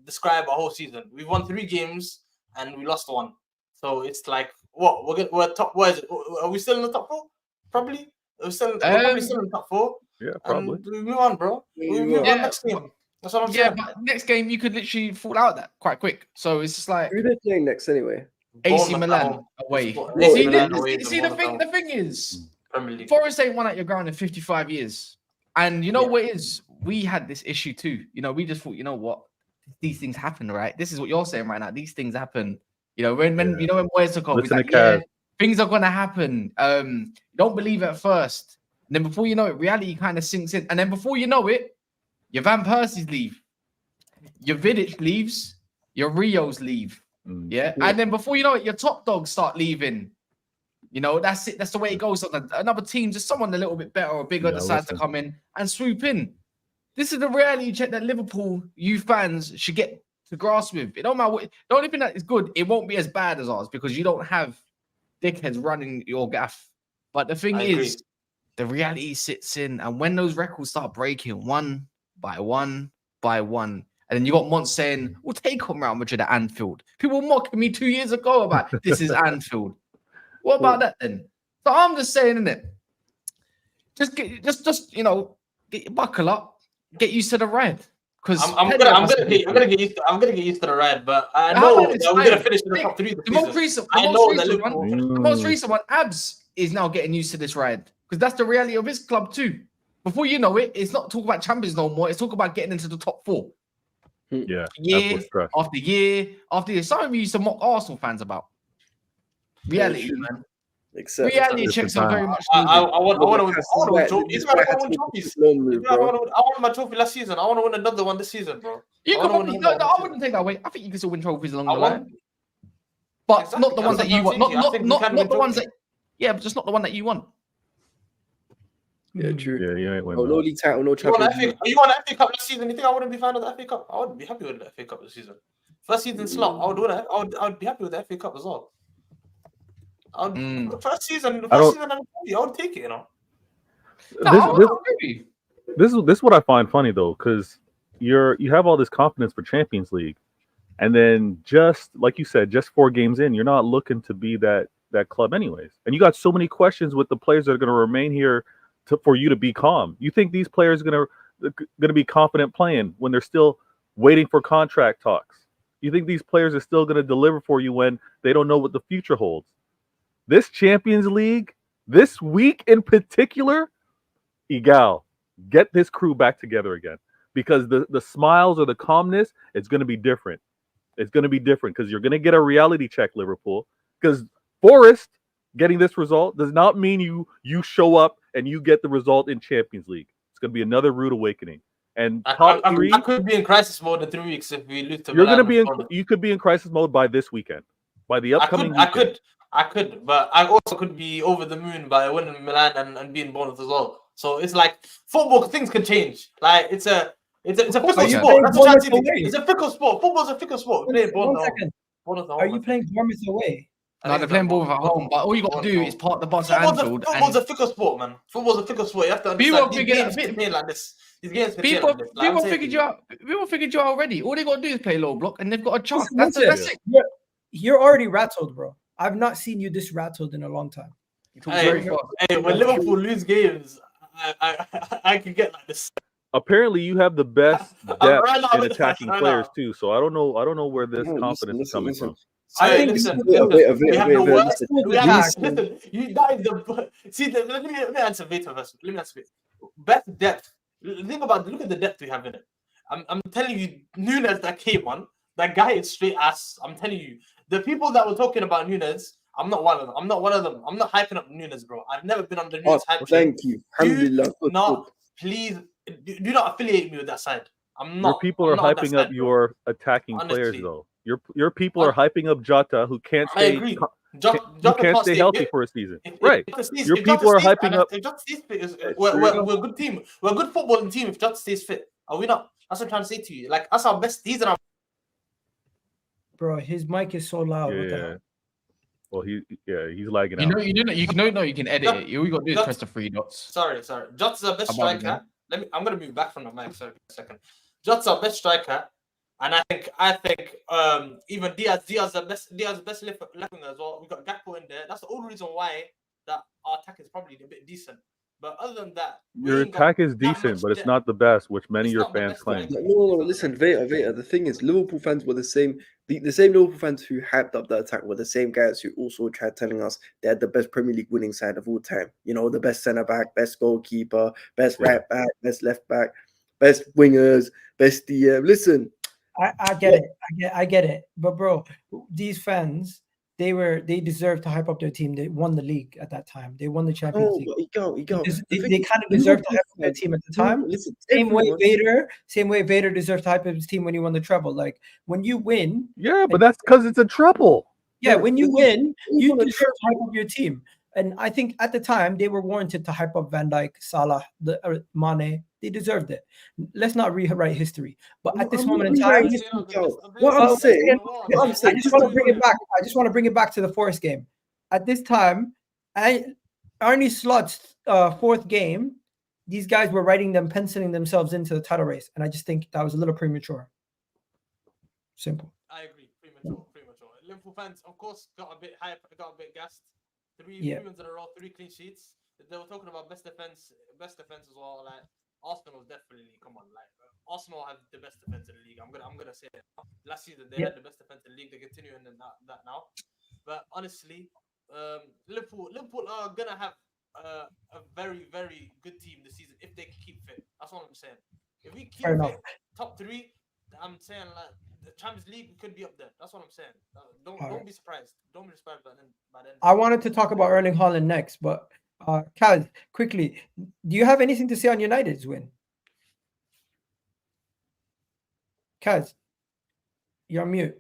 describe a whole season. We've won 3 games and we lost 1. So it's like what we're top. Where is it? Are we still in the top 4? Probably. We're probably still in the top 4. Yeah, probably. We move on, bro. We move on next game. That's what I'm saying. But next game you could literally fall out that quite quick. So it's just like who are they playing next anyway? AC Milan away. See, the thing is, Forest ain't won at your ground in 55 years. And you know what it is? We had this issue too. We just thought, you know what? These things happen, right? This is what you're saying right now. These things happen. When Moyes took over, he's like, things are gonna happen. You don't believe it at first. And then before you know it, reality kind of sinks in. And then before you know it, your Van Persies leave. Your Vidic leaves. Your Rios leave. Yeah. And then before you know it, your top dogs start leaving. That's it. That's the way it goes. Another team, just someone a little bit better or bigger decides to come in and swoop in. This is the reality check that Liverpool, you fans, should get to grasp with. It don't matter what. The only thing that is good, it won't be as bad as ours because you don't have dickheads running your gaff. But the thing is, the reality sits in, and when those records start breaking one by one, and And then you got Mont saying, we'll take on Real Madrid at Anfield. People were mocking me 2 years ago about this is Anfield. What about that then? So I'm just saying, innit? Just buckle up, get used to the ride. Because I'm gonna get used to the ride, but I know that we're gonna finish in the top 3. The most recent one, Abs is now getting used to this ride because that's the reality of his club too. Before you know it, it's not talking about champions no more. It's talking about getting into the top 4. Yeah, year after year after year. Some of you used to mock Arsenal fans about reality, man. Reality checks are very much. I want to win trophies. I won my trophy last season. I want to win another one this season, bro. I wouldn't take that away. I think you can still win trophies along the line, but not the ones that you want. Not the ones that. Yeah, but just not the one that you want. Yeah, true. Yeah, you ain't winning. No league title, no championship. You won the FA Cup last season. You think I wouldn't be fan of the FA Cup? I would be happy with the FA Cup this season. First season slot, I would win it. I would be happy with the FA Cup as well. First season, I would take it. You know. This is what I find funny though, because you have all this confidence for Champions League, and then just like you said, just 4 games in, you're not looking to be that club anyways, and you got so many questions with the players that are going to remain here for you to be calm. You think these players are going to be confident playing when they're still waiting for contract talks? You think these players are still going to deliver for you when they don't know what the future holds? This Champions League, this week in particular, Egal, get this crew back together again, because the smiles or the calmness, it's going to be different. It's going to be different because you're going to get a reality check, Liverpool, because Forest getting this result does not mean you show up and you get the result in Champions League. It's going to be another rude awakening. And I could be in crisis mode in 3 weeks if we lose to You're going to be you could be in crisis mode by this weekend, by the upcoming weekend. I could, but I also could be over the moon by winning Milan and being Bournemouth as well. So it's like football, things can change. Like it's a fickle sport. That's what I'm saying. It's a fickle sport. Football's a fickle sport. Are you playing Bournemouth away? No, they're playing Bournemouth at home, but all you got to do is part the bus at Anfield. Football's a fickle sport, man. Football's a fickle sport. You have to understand. These games can play like this. People figured you out. People figured you out already. All they got to do is play low block, and they've got a chance. That's it. You're already rattled, bro. I've not seen you this rattled in a long time. Hey, when Liverpool lose games, I can get like this. Apparently, you have the best depth in attacking players too. So I don't know where this confidence is coming from. I think we have the worst. Let me answer Veta first. Best depth. Look at the depth we have in it. I'm telling you, Nunes that came on, that guy is straight ass. I'm telling you, the people that were talking about Nunes, I'm not one of them. I'm not hyping up Nunes, bro. I've never been on the Nunes hype. Thank you. Please do not affiliate me with that side. I'm not. Your people are hyping up your attacking players, though. Your people are hyping up Jota, who can't stay. Jota can't stay healthy for a season. Right. Your people are hyping up. If Jota stays fit, we're a good team. We're a good footballing team. If Jota stays fit, are we not? That's what I'm trying to say to you. Like that's our best. These are our. Bro, his mic is so loud. Yeah. Well, he's lagging out. You can edit it. All you got to do is press the 3 dots. Sorry. Jota's our best striker. I'm gonna move back from the mic. Sorry, a second. Jota's our best striker. And I think even Diaz the best left winger as well. We've got Gakpo in there. That's the only reason why that our attack is probably a bit decent. But other than that, your attack is decent, but it's not the best, which many of your fans claim. No, listen, Veta. The thing is, Liverpool fans were the same. The same Liverpool fans who hyped up the attack were the same guys who also tried telling us they had the best Premier League winning side of all time. You know, the best centre back, best goalkeeper, best right back, best left back, best wingers, best DM. Listen. I get it. I get it. But bro, these fans, they deserve to hype up their team. They won the league at that time. They won the Champions League. They kind of deserve to hype up their team at the time. Same way Vader deserved to hype up his team when he won the treble. Like when you win. Yeah, but that's because it's a treble. Yeah, when you win, you deserve to hype up your team. And I think at the time they were warranted to hype up Van Dijk, Salah, Mane. They deserved it. Let's not rewrite history. But at this moment in time, I just want to bring it back. I just want to bring it back to the Forest game. At this time, Arne Slot's 4th game, these guys were penciling themselves into the title race, and I just think that was a little premature. Simple. I agree. Premature. Liverpool fans, of course, got a bit hype, got a bit gassed. Three wins in a row, 3 clean sheets. They were talking about best defense as well. Like Arsenal was definitely, come on, like Arsenal have the best defense in the league. I'm gonna say it. Last season they had the best defense in the league. They're continuing in that now. But honestly, Liverpool are gonna have a very, very good team this season if they keep fit. That's all I'm saying. If we keep fit, top 3, I'm saying like the Champions League could be up there. That's what I'm saying. Don't be surprised. Don't be surprised by then. I wanted to talk about Erling Haaland next, but Kaz, quickly, do you have anything to say on United's win? Kaz, you're on mute.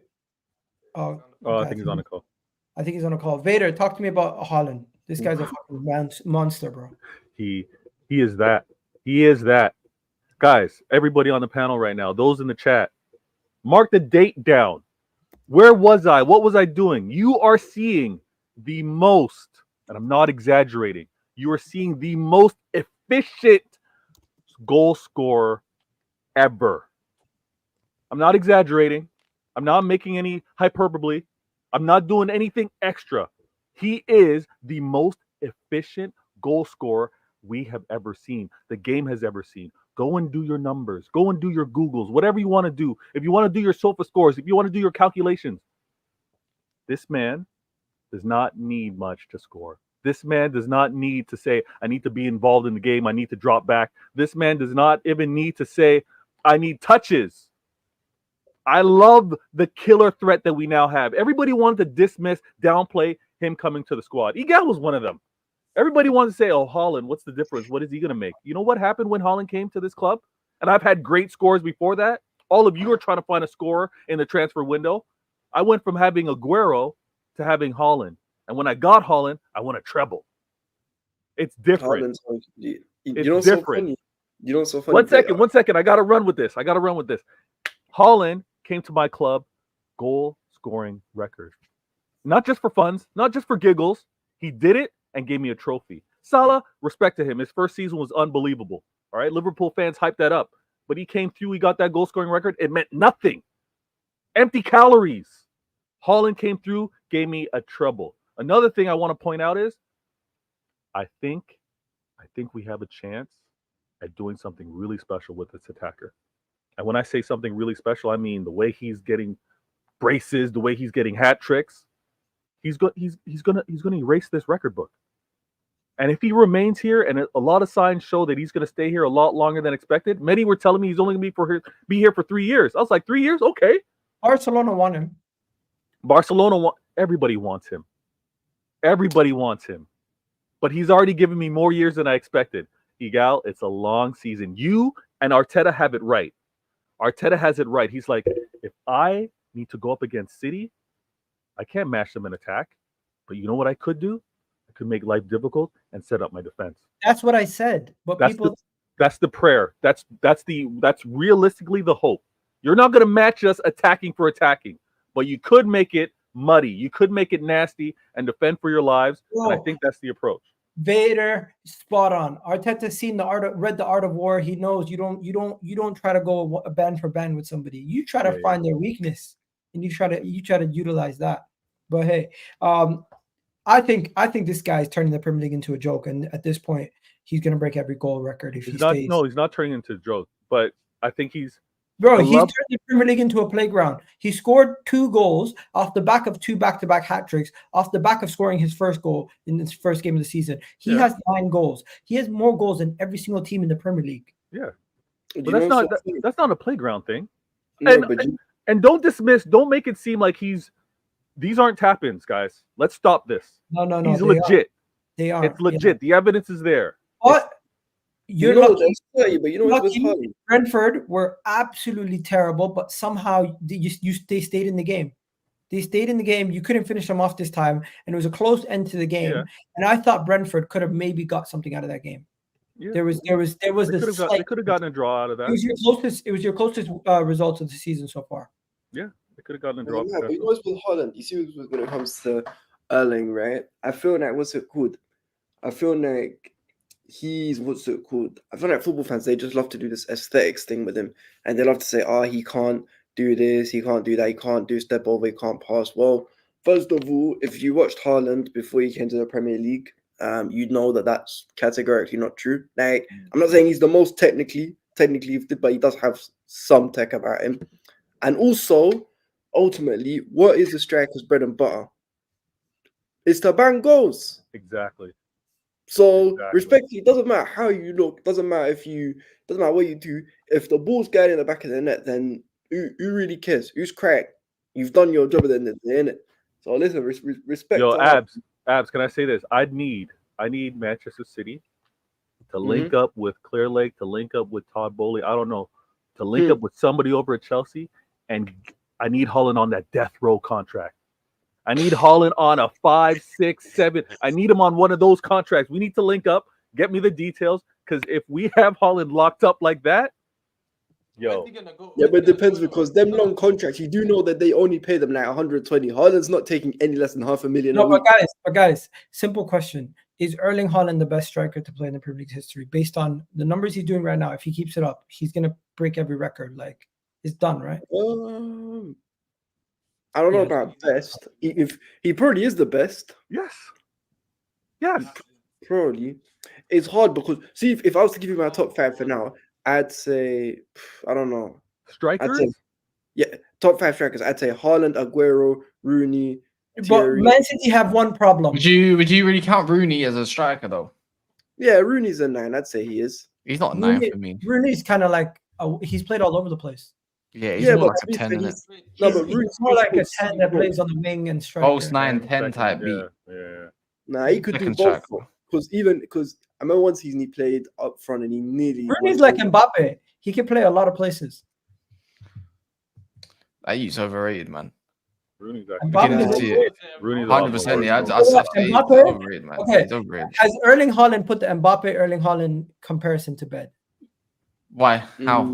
Oh, I think he's on a call. I think he's on a call. Vader, talk to me about Haaland. This guy's a fucking monster, bro. He is that. He is that. Guys, everybody on the panel right now, those in the chat, mark the date down. Where was I? What was I doing? You are seeing the most, and I'm not exaggerating, you are seeing the most efficient goal scorer ever. I'm not exaggerating. I'm not making any hyperbole. I'm not doing anything extra. He is the most efficient goal scorer we have ever seen, the game has ever seen. Go and do your numbers. Go and do your Googles, whatever you want to do. If you want to do your sofa scores, if you want to do your calculations, this man does not need much to score. This man does not need to say, I need to be involved in the game. I need to drop back. This man does not even need to say, I need touches. I love the killer threat that we now have. Everybody wanted to dismiss, downplay him coming to the squad. Egal was one of them. Everybody wanted to say, oh, Haaland, what's the difference? What is he going to make? You know what happened when Haaland came to this club? And I've had great scores before that. All of you are trying to find a scorer in the transfer window. I went from having Aguero to having Haaland. And when I got Haaland, I won a treble. It's different. It's different. You know, so funny. One second. I got to run with this. Haaland came to my club, goal scoring record. Not just for funds, not just for giggles. He did it and gave me a trophy. Salah, respect to him. His first season was unbelievable. All right, Liverpool fans hyped that up. But he came through, he got that goal-scoring record. It meant nothing. Empty calories. Haaland came through, gave me a treble. Another thing I want to point out is I think we have a chance at doing something really special with this attacker. And when I say something really special, I mean the way he's getting braces, the way he's getting hat tricks. He's gonna erase this record book. And if he remains here, and a lot of signs show that he's going to stay here a lot longer than expected. Many were telling me he's only going to be here for 3 years. I was like, 3 years? Okay. Barcelona want him. Everybody wants him. Everybody wants him. But he's already given me more years than I expected. Egal, it's a long season. You and Arteta have it right. Arteta has it right. He's like, if I need to go up against City, I can't match them in attack. But you know what I could do? Could make life difficult and set up my defense. That's what I said. But that's the prayer. That's realistically the hope. You're not going to match us attacking for attacking, but you could make it muddy. You could make it nasty and defend for your lives. And I think that's the approach. Vader, spot on. Arteta's seen read the art of war. He knows you don't try to go band for band with somebody. You try to find their weakness and you try to utilize that. But hey, I think this guy is turning the Premier League into a joke, and at this point, he's going to break every goal record if he stays. No, he's not turning into a joke, but I think he's turned the Premier League into a playground. He scored 2 goals off the back of 2 back-to-back hat tricks, off the back of scoring his first goal in his first game of the season. He has 9 goals. He has more goals than every single team in the Premier League. Yeah, but that's not a playground thing. No, and don't make it seem like these aren't tap-ins, guys. Let's stop this. No. He's legit. They are. It's legit. The evidence is there. But you're lucky. But you know what's funny? Brentford were absolutely terrible, but somehow they stayed in the game. They stayed in the game. You couldn't finish them off this time, and it was a close end to the game. Yeah. And I thought Brentford could have maybe got something out of that game. Yeah. There was they could have gotten a draw out of that. It was your closest results of the season so far. Yeah. They could have gotten a drop. But you know what's with Haaland? You see when it comes to Erling, right? I feel like I feel like football fans, they just love to do this aesthetics thing with him. And they love to say, he can't do this, he can't do that, he can't do step over, he can't pass. Well, first of all, if you watched Haaland before he came to the Premier League, you'd know that that's categorically not true. Like, I'm not saying he's the most technically gifted, but he does have some tech about him. And also, ultimately, what is the striker's bread and butter? It's to bang goals. Exactly. So respectfully, it doesn't matter how you look, doesn't matter what you do. If the ball's going in the back of the net, then who really cares? Who's cracked? You've done your job at the end of the day, innit? So listen, respect. Yo, Abs, can I say this? I need Manchester City to link up with Clear Lake, to link up with Todd Bowley. I don't know, to link up with somebody over at Chelsea, and I need Haaland on that death row contract. I need Haaland on a 5, 6, 7. I need him on one of those contracts. We need to link up. Get me the details, because if we have Haaland locked up like that, yo. Yeah, but it depends, because them long contracts, you do know that they only pay them like 120. Haaland's not taking any less than $500,000. No, but guys, simple question. Is Erling Haaland the best striker to play in the Premier League history? Based on the numbers he's doing right now, if he keeps it up, he's going to break every record. Like, it's done, right? I don't know about best. If he probably is the best. Yes. Probably. It's hard because, see, if I was to give you my top 5 for now, I'd say, I don't know. Strikers? Top 5 strikers. I'd say Haaland, Aguero, Rooney. But Man City have one problem. Would you really count Rooney as a striker though? Yeah, Rooney's a 9. I'd say he is. He's not a 9 for me. Rooney's kind of like he's played all over the place. Yeah, he's more like a 10. He's more like a 10 that plays on the wing and striker. False 9, 10 type beat. Yeah. Nah, he could do both. Because I remember one season he played up front and he nearly. Rooney's like Mbappe. He can play a lot of places. That youth's overrated, man. Rooney's 100%. Yeah, I'd say he's overrated, man. Okay. He's overrated. Has Erling Haaland put the Mbappe-Erling Haaland comparison to bed? Why? How?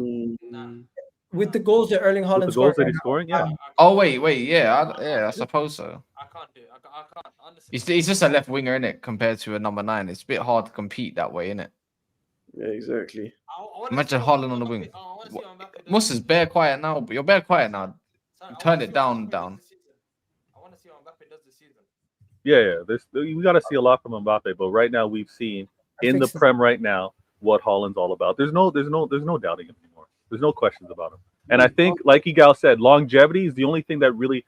With the goals that Erling Haaland scored. That he's scoring, yeah. Oh wait, yeah, I suppose so. I can't do it. I can't. Honestly. He's just a left winger, innit? Compared to a number 9, it's a bit hard to compete that way, innit? Yeah, exactly. Imagine Haaland on the wing. Musa's bare quiet now, but you're bare quiet now. Turn it down. I want to see what Mbappe does this season. Yeah. We got to see a lot from Mbappe, but right now we've seen in the Prem right now what Haaland's all about. There's no doubting him anymore. There's no questions about him. And I think, like Igal said, longevity is the only thing that really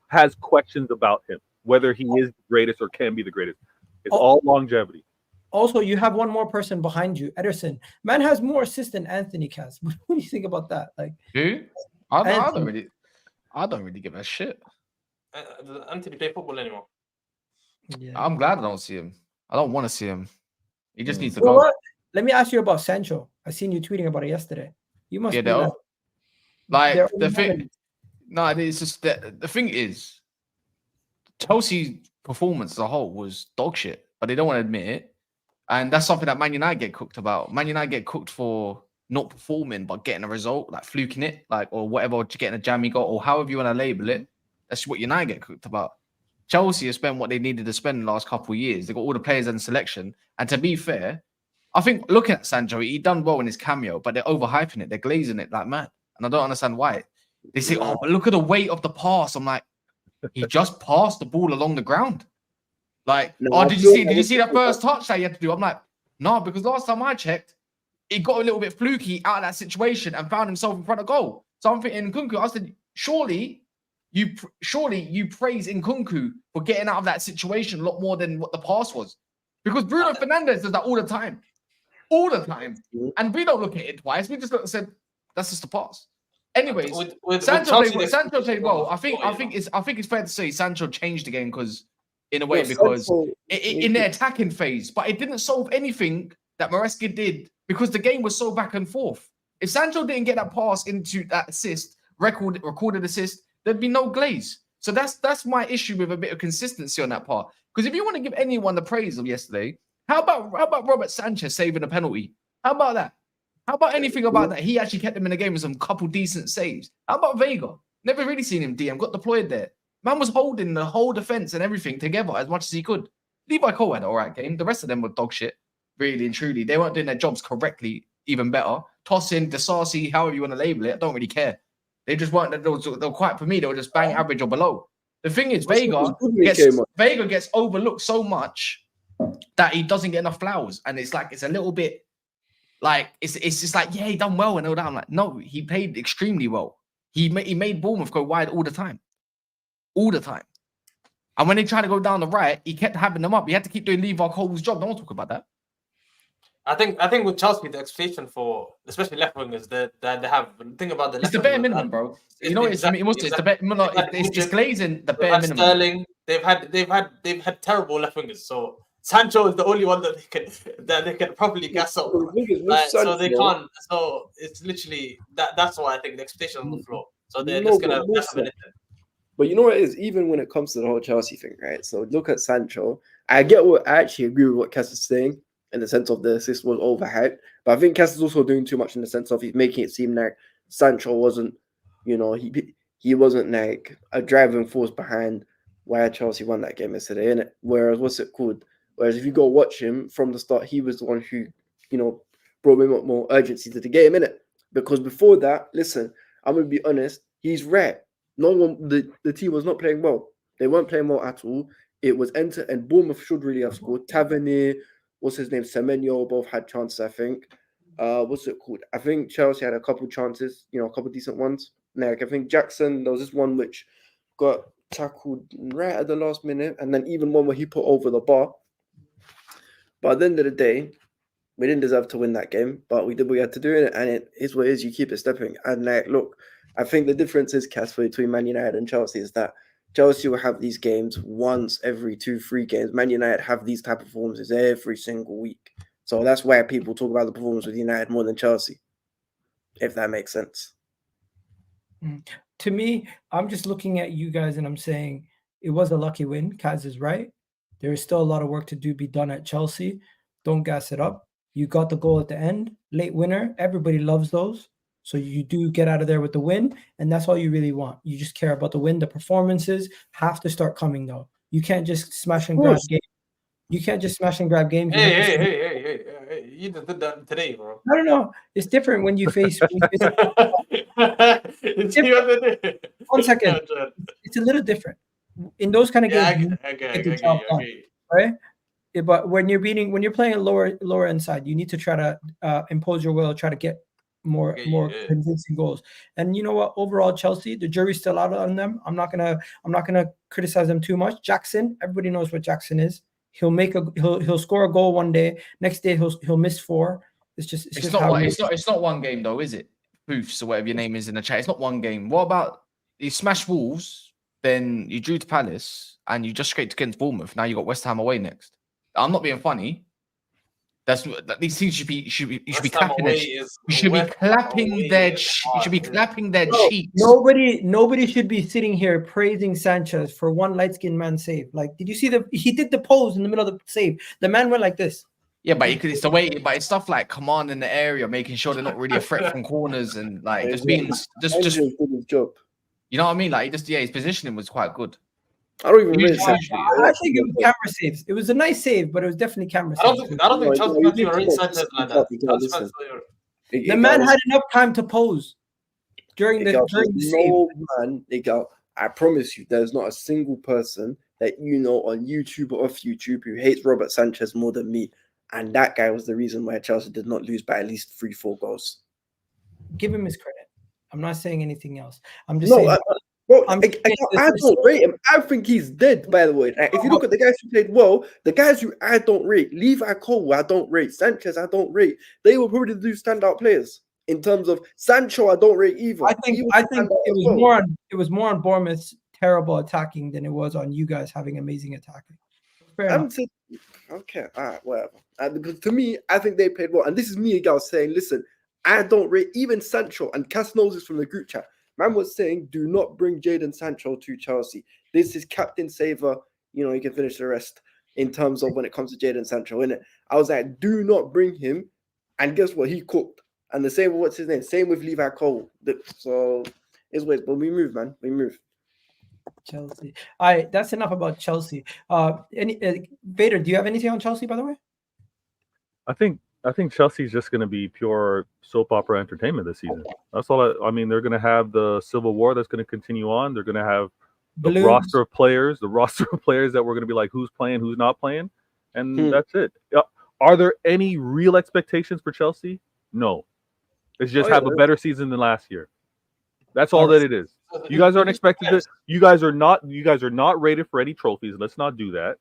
has questions about him, whether he is the greatest or can be the greatest. It's all longevity. Also, you have one more person behind you, Ederson. Man has more assists than Anthony Cass. What do you think about that? Like, who? I don't really give a shit. Does Anthony play football anymore? Yeah. I'm glad I don't see him. I don't want to see him. He just needs to go. What? Let me ask you about Sancho. I seen you tweeting about it yesterday. You must be like the thing. No, it's just that the thing is, Chelsea's performance as a whole was dog shit, but they don't want to admit it, and that's something that Man United get cooked about. Man United get cooked for not performing but getting a result, like fluking it, like or whatever, or getting a jammy goal, or however you want to label it. That's what United get cooked about. Chelsea have spent what they needed to spend in the last couple of years. They got all the players and selection, and to be fair, I think looking at Sancho, he done well in his cameo, but they're overhyping it. They're glazing it like mad. And I don't understand why. They say, oh, but look at the weight of the pass. I'm like, he just passed the ball along the ground. Like, did you see that first touch that he had to do? I'm like, no, because last time I checked, he got a little bit fluky out of that situation and found himself in front of goal. So I'm thinking, Nkunku, I said, surely you praise Nkunku for getting out of that situation a lot more than what the pass was. Because Bruno Fernandes does that all the time. All the time. And we don't look at it twice. We just look and said, that's just a pass. Anyways, Sancho played well. I think it's fair to say Sancho changed the game because in their attacking phase, but it didn't solve anything that Maresca did because the game was so back and forth. If Sancho didn't get that pass into that assist, recorded assist, there'd be no glaze. So that's my issue with a bit of consistency on that part. Because if you want to give anyone the praise of yesterday, how about Robert Sanchez saving a penalty? How about that? How about anything about that? He actually kept him in the game with some couple decent saves. How about Vega? Never really seen him DM, got deployed there. Man was holding the whole defense and everything together as much as he could. Levi Cole had an all right game. The rest of them were dog shit, really and truly. They weren't doing their jobs correctly, even better. Tossing, Disasi, however you want to label it, I don't really care. They just weren't. They were quite, for me, they were just bang average or below. The thing is, Vega gets overlooked so much that he doesn't get enough flowers, and it's like it's a little bit like it's just like, yeah, he done well and all that. I'm like, no, he played extremely well. He made Bournemouth go wide all the time. And when they tried to go down the right, he kept having them up. He had to keep doing Levi Cole's job. No one talk about that. I think with Chelsea, the expectation for especially left wingers that they have. Think about the left. It's the bare minimum, bro. You know, it's the bare. It's glazing the bare minimum. Sterling, they've had terrible left wingers. So Sancho is the only one that they can properly gas up. So they can't. So it's literally that's why I think the expectation on the floor. So they're just gonna mess up anything. But you know what it is, even when it comes to the whole Chelsea thing, right? So look at Sancho. I actually agree with what Cass is saying in the sense of the assist was overhyped. But I think Cass is also doing too much in the sense of he's making it seem like Sancho wasn't, you know, he wasn't like a driving force behind why Chelsea won that game yesterday, innit? Whereas Whereas if you go watch him from the start, he was the one who, you know, brought him up more urgency to the game, innit? Because before that, listen, I'm gonna be honest, he's rare. No one, the team was not playing well. They weren't playing well at all. It was and Bournemouth should really have scored. Tavernier, what's his name? Semenyo both had chances, I think. What's it called? I think Chelsea had a couple chances, you know, a couple decent ones. Like I think Jackson, there was this one which got tackled right at the last minute, and then even one where he put over the bar. But at the end of the day, we didn't deserve to win that game, but we did what we had to do, and it is what it is. You keep it stepping. And like, look, I think the difference is, Cass, between Man United and Chelsea is that Chelsea will have these games once every 2-3 games. Man United have these type of performances every single week. So that's why people talk about the performance with United more than Chelsea, if that makes sense. To me, I'm just looking at you guys and I'm saying it was a lucky win. Kaz is right. There is still a lot of work to be done at Chelsea. Don't gas it up. You got the goal at the end, late winner. Everybody loves those. So you do get out of there with the win, and that's all you really want. You just care about the win. The performances have to start coming, though. You can't just smash and grab games. You can't just smash and grab games. Hey. You just did that today, bro. No. It's different when you face. It's different. 1 second. It's a little different. In those kind of games, right? But when you're playing a lower end side, you need to try to impose your will, try to get more convincing goals. And you know what? Overall, Chelsea, the jury's still out on them. I'm not gonna criticize them too much. Jackson, everybody knows what Jackson is. He'll score a goal one day. Next day he'll miss 4. It's not one game though, is it? Poofs or whatever your name is in the chat. It's not one game. What about you smashed Wolves, then you drew to Palace, and you just scraped against Bournemouth. Now you got West Ham away next. I'm not being funny. These things should be clapping their cheeks. You should be clapping their cheeks. Nobody should be sitting here praising Sanchez for one light-skinned man save. Like, did you see he did the pose in the middle of the save? The man went like this. Yeah, but it's the way, but it's stuff like commanding the area, making sure they're not really a threat from corners, and like just being just his job. You know what I mean? Like his positioning was quite good. I don't even really I think it was camera saves. It was a nice save, but it was definitely camera saves. I don't think Chelsea fans are really Sanchez like that. The man had enough time to pose during the save. I promise you, there's not a single person that you know on YouTube or off YouTube who hates Robert Sanchez more than me. And that guy was the reason why Chelsea did not lose by at least 3-4 goals. Give him his credit. I'm not saying anything else. I'm just saying. I don't rate him. I think he's dead, by the way. If you look at the guys who played well, the guys who I don't rate, Levi Cole, I don't rate. Sanchez, I don't rate. They were probably the 2 standout players. In terms of Sancho, I don't rate either. I think it was more on Bournemouth's terrible attacking than it was on you guys having amazing attacking. Okay, all right, whatever. Because to me, I think they played well. And this is me again saying, listen, I don't rate even Sancho, and Cass knows this from the group chat. Man was saying, do not bring Jadon Sancho to Chelsea. This is captain saver. You know, he can finish the rest in terms of when it comes to Jadon Sancho, innit? I was like, do not bring him. And guess what? He cooked. And the same with what's his name? Same with Levi Cole. So it's ways, but we move, man. We move. Chelsea. All right, that's enough about Chelsea. Vader, do you have anything on Chelsea, by the way? I think I think Chelsea's just going to be pure soap opera entertainment this season. That's all. I mean, they're going to have the civil war that's going to continue on. They're going to have the roster of players that we're going to be like, who's playing, who's not playing, and that's it. Are there any real expectations for Chelsea? No. It's just have a better season than last year. That's all that it is. You guys aren't expected to. You guys are not rated for any trophies. Let's not do that.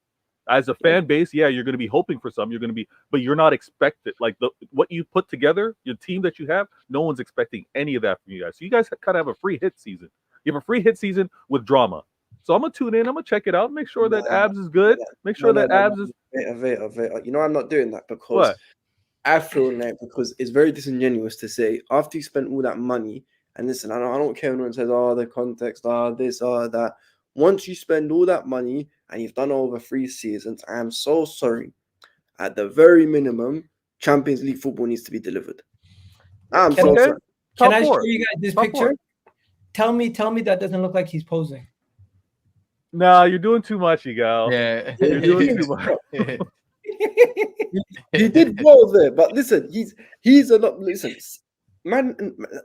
As a fan base, yeah, you're going to be hoping for some. You're going to be, but you're not expected. Like what you put together, your team that you have, no one's expecting any of that from you guys. So you guys kind of have a free hit season. You have a free hit season with drama. So I'm gonna tune in. I'm gonna check it out. Make sure that Abs is good. Make sure that Abs is. You know, I'm not doing that because I feel like because it's very disingenuous to say after you spent all that money. And listen, I don't care when anyone says, "Oh, the context, this, that." Once you spend all that money and you've done over 3 seasons, I am so sorry. At the very minimum, Champions League football needs to be delivered. I'm so sorry. Can I show you guys this picture? Tell me that doesn't look like he's posing. Nah, you're doing too much, Egal. Yeah, you're doing too much. He did well there, but listen, he's a lot. Listen, man,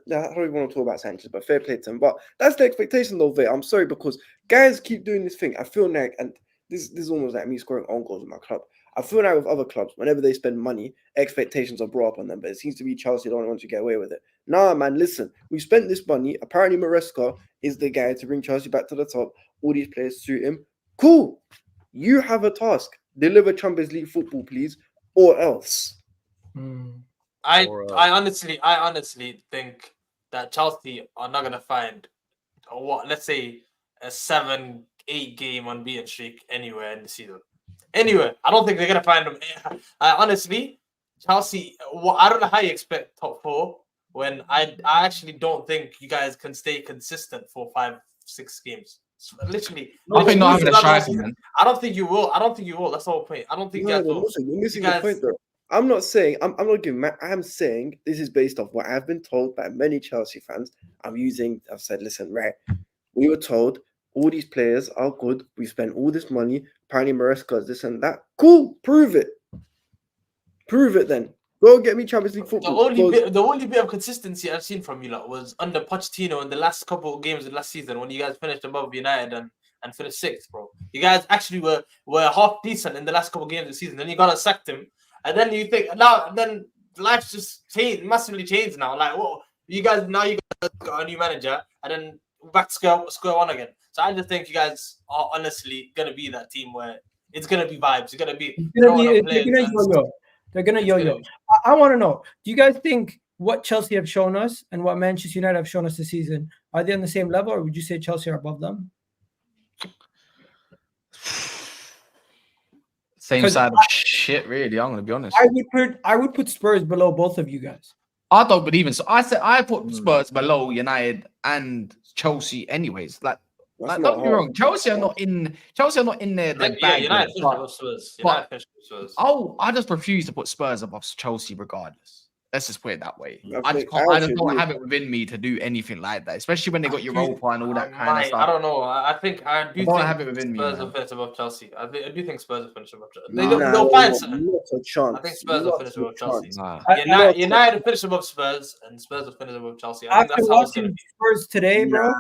I don't even want to talk about Sanchez, but fair play to him. But that's the expectation, though. I'm sorry because guys keep doing this thing. I feel like, and this is almost like me scoring own goals with my club. I feel like with other clubs, whenever they spend money, expectations are brought up on them. But it seems to be Chelsea don't want to get away with it. Nah, man, listen, we spent this money. Apparently, Maresca is the guy to bring Chelsea back to the top. All these players suit him. Cool. You have a task. Deliver Champions League football, please, or else. I honestly think that Chelsea are not gonna find let's say a 7-8 game unbeaten streak anywhere in the season. Anywhere. I don't think they're gonna find them. Honestly, Chelsea. I don't know how you expect top 4 when I actually don't think you guys can stay consistent for 5-6 games. Literally, I think not having a striker, man. I don't think you will. That's the whole point. I don't think you guys will. You're missing the point, though. I'm not saying I'm not giving. I'm saying this is based off what I've been told by many Chelsea fans. I've said, listen, right? We were told all these players are good. We spent all this money. Apparently, Maresca is this and that. Cool, prove it. Prove it then. Go get me Champions League football. The only bit of consistency I've seen from you lot was under Pochettino in the last couple of games of last season when you guys finished above United and finished 6th, bro. You guys actually were half decent in the last couple of games of the season. Then you gotta sack him. And then you think then life's just massively changed now. Like, well, you guys got a new manager, and then back to square one again. So I just think you guys are honestly gonna be that team where it's gonna be vibes. It's gonna be they're gonna yo-yo. I want to know: do you guys think what Chelsea have shown us and what Manchester United have shown us this season are they on the same level, or would you say Chelsea are above them? Same side of shit, really. I'm gonna be honest. I would put Spurs below both of you guys. I don't believe in. So I said I put Spurs below United and Chelsea, anyways. Like don't get me wrong. Chelsea are not in there. United above Spurs. I just refuse to put Spurs above Chelsea, regardless. Let's just put it that way. I just don't have it within me to do anything like that, especially when they got Europa and all that kind of stuff. I don't know. I don't have it within me. Spurs will finish above Chelsea. I do think Spurs will finish above Chelsea. They'll find something. I think Spurs will finish above Chelsea. United will finish above Spurs, and Spurs will finish above Chelsea. I think that's how it's going to be. Spurs today, bro.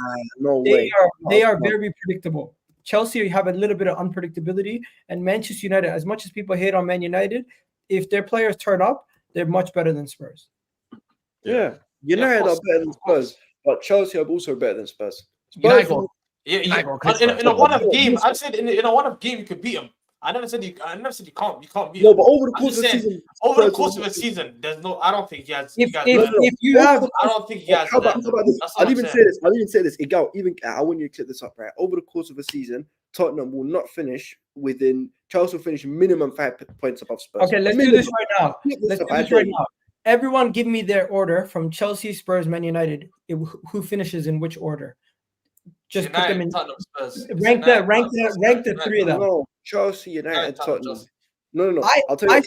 They are very predictable. Chelsea have a little bit of unpredictability, and Manchester United, as much as people hate on Man United, if their players turn up, they're much better than Spurs. Yeah, United are better than Spurs, but Chelsea are also better than Spurs. In a one-off game, I said in a one-off game you could beat them. I never said you can't beat them. No, but over the course of a season, there's no. I don't think you guys. I don't think you guys. How about this? I'll even say this. I want you to clip this up, right? Over the course of a season, Tottenham will not finish within. Chelsea will finish minimum 5 points above Spurs. Okay, let's do this right now. Everyone, give me their order from Chelsea, Spurs, Man United. Who finishes in which order? Just United, put them in. Tottenham, Spurs. Rank the 3 of them. No, Chelsea, United, Tottenham. No. I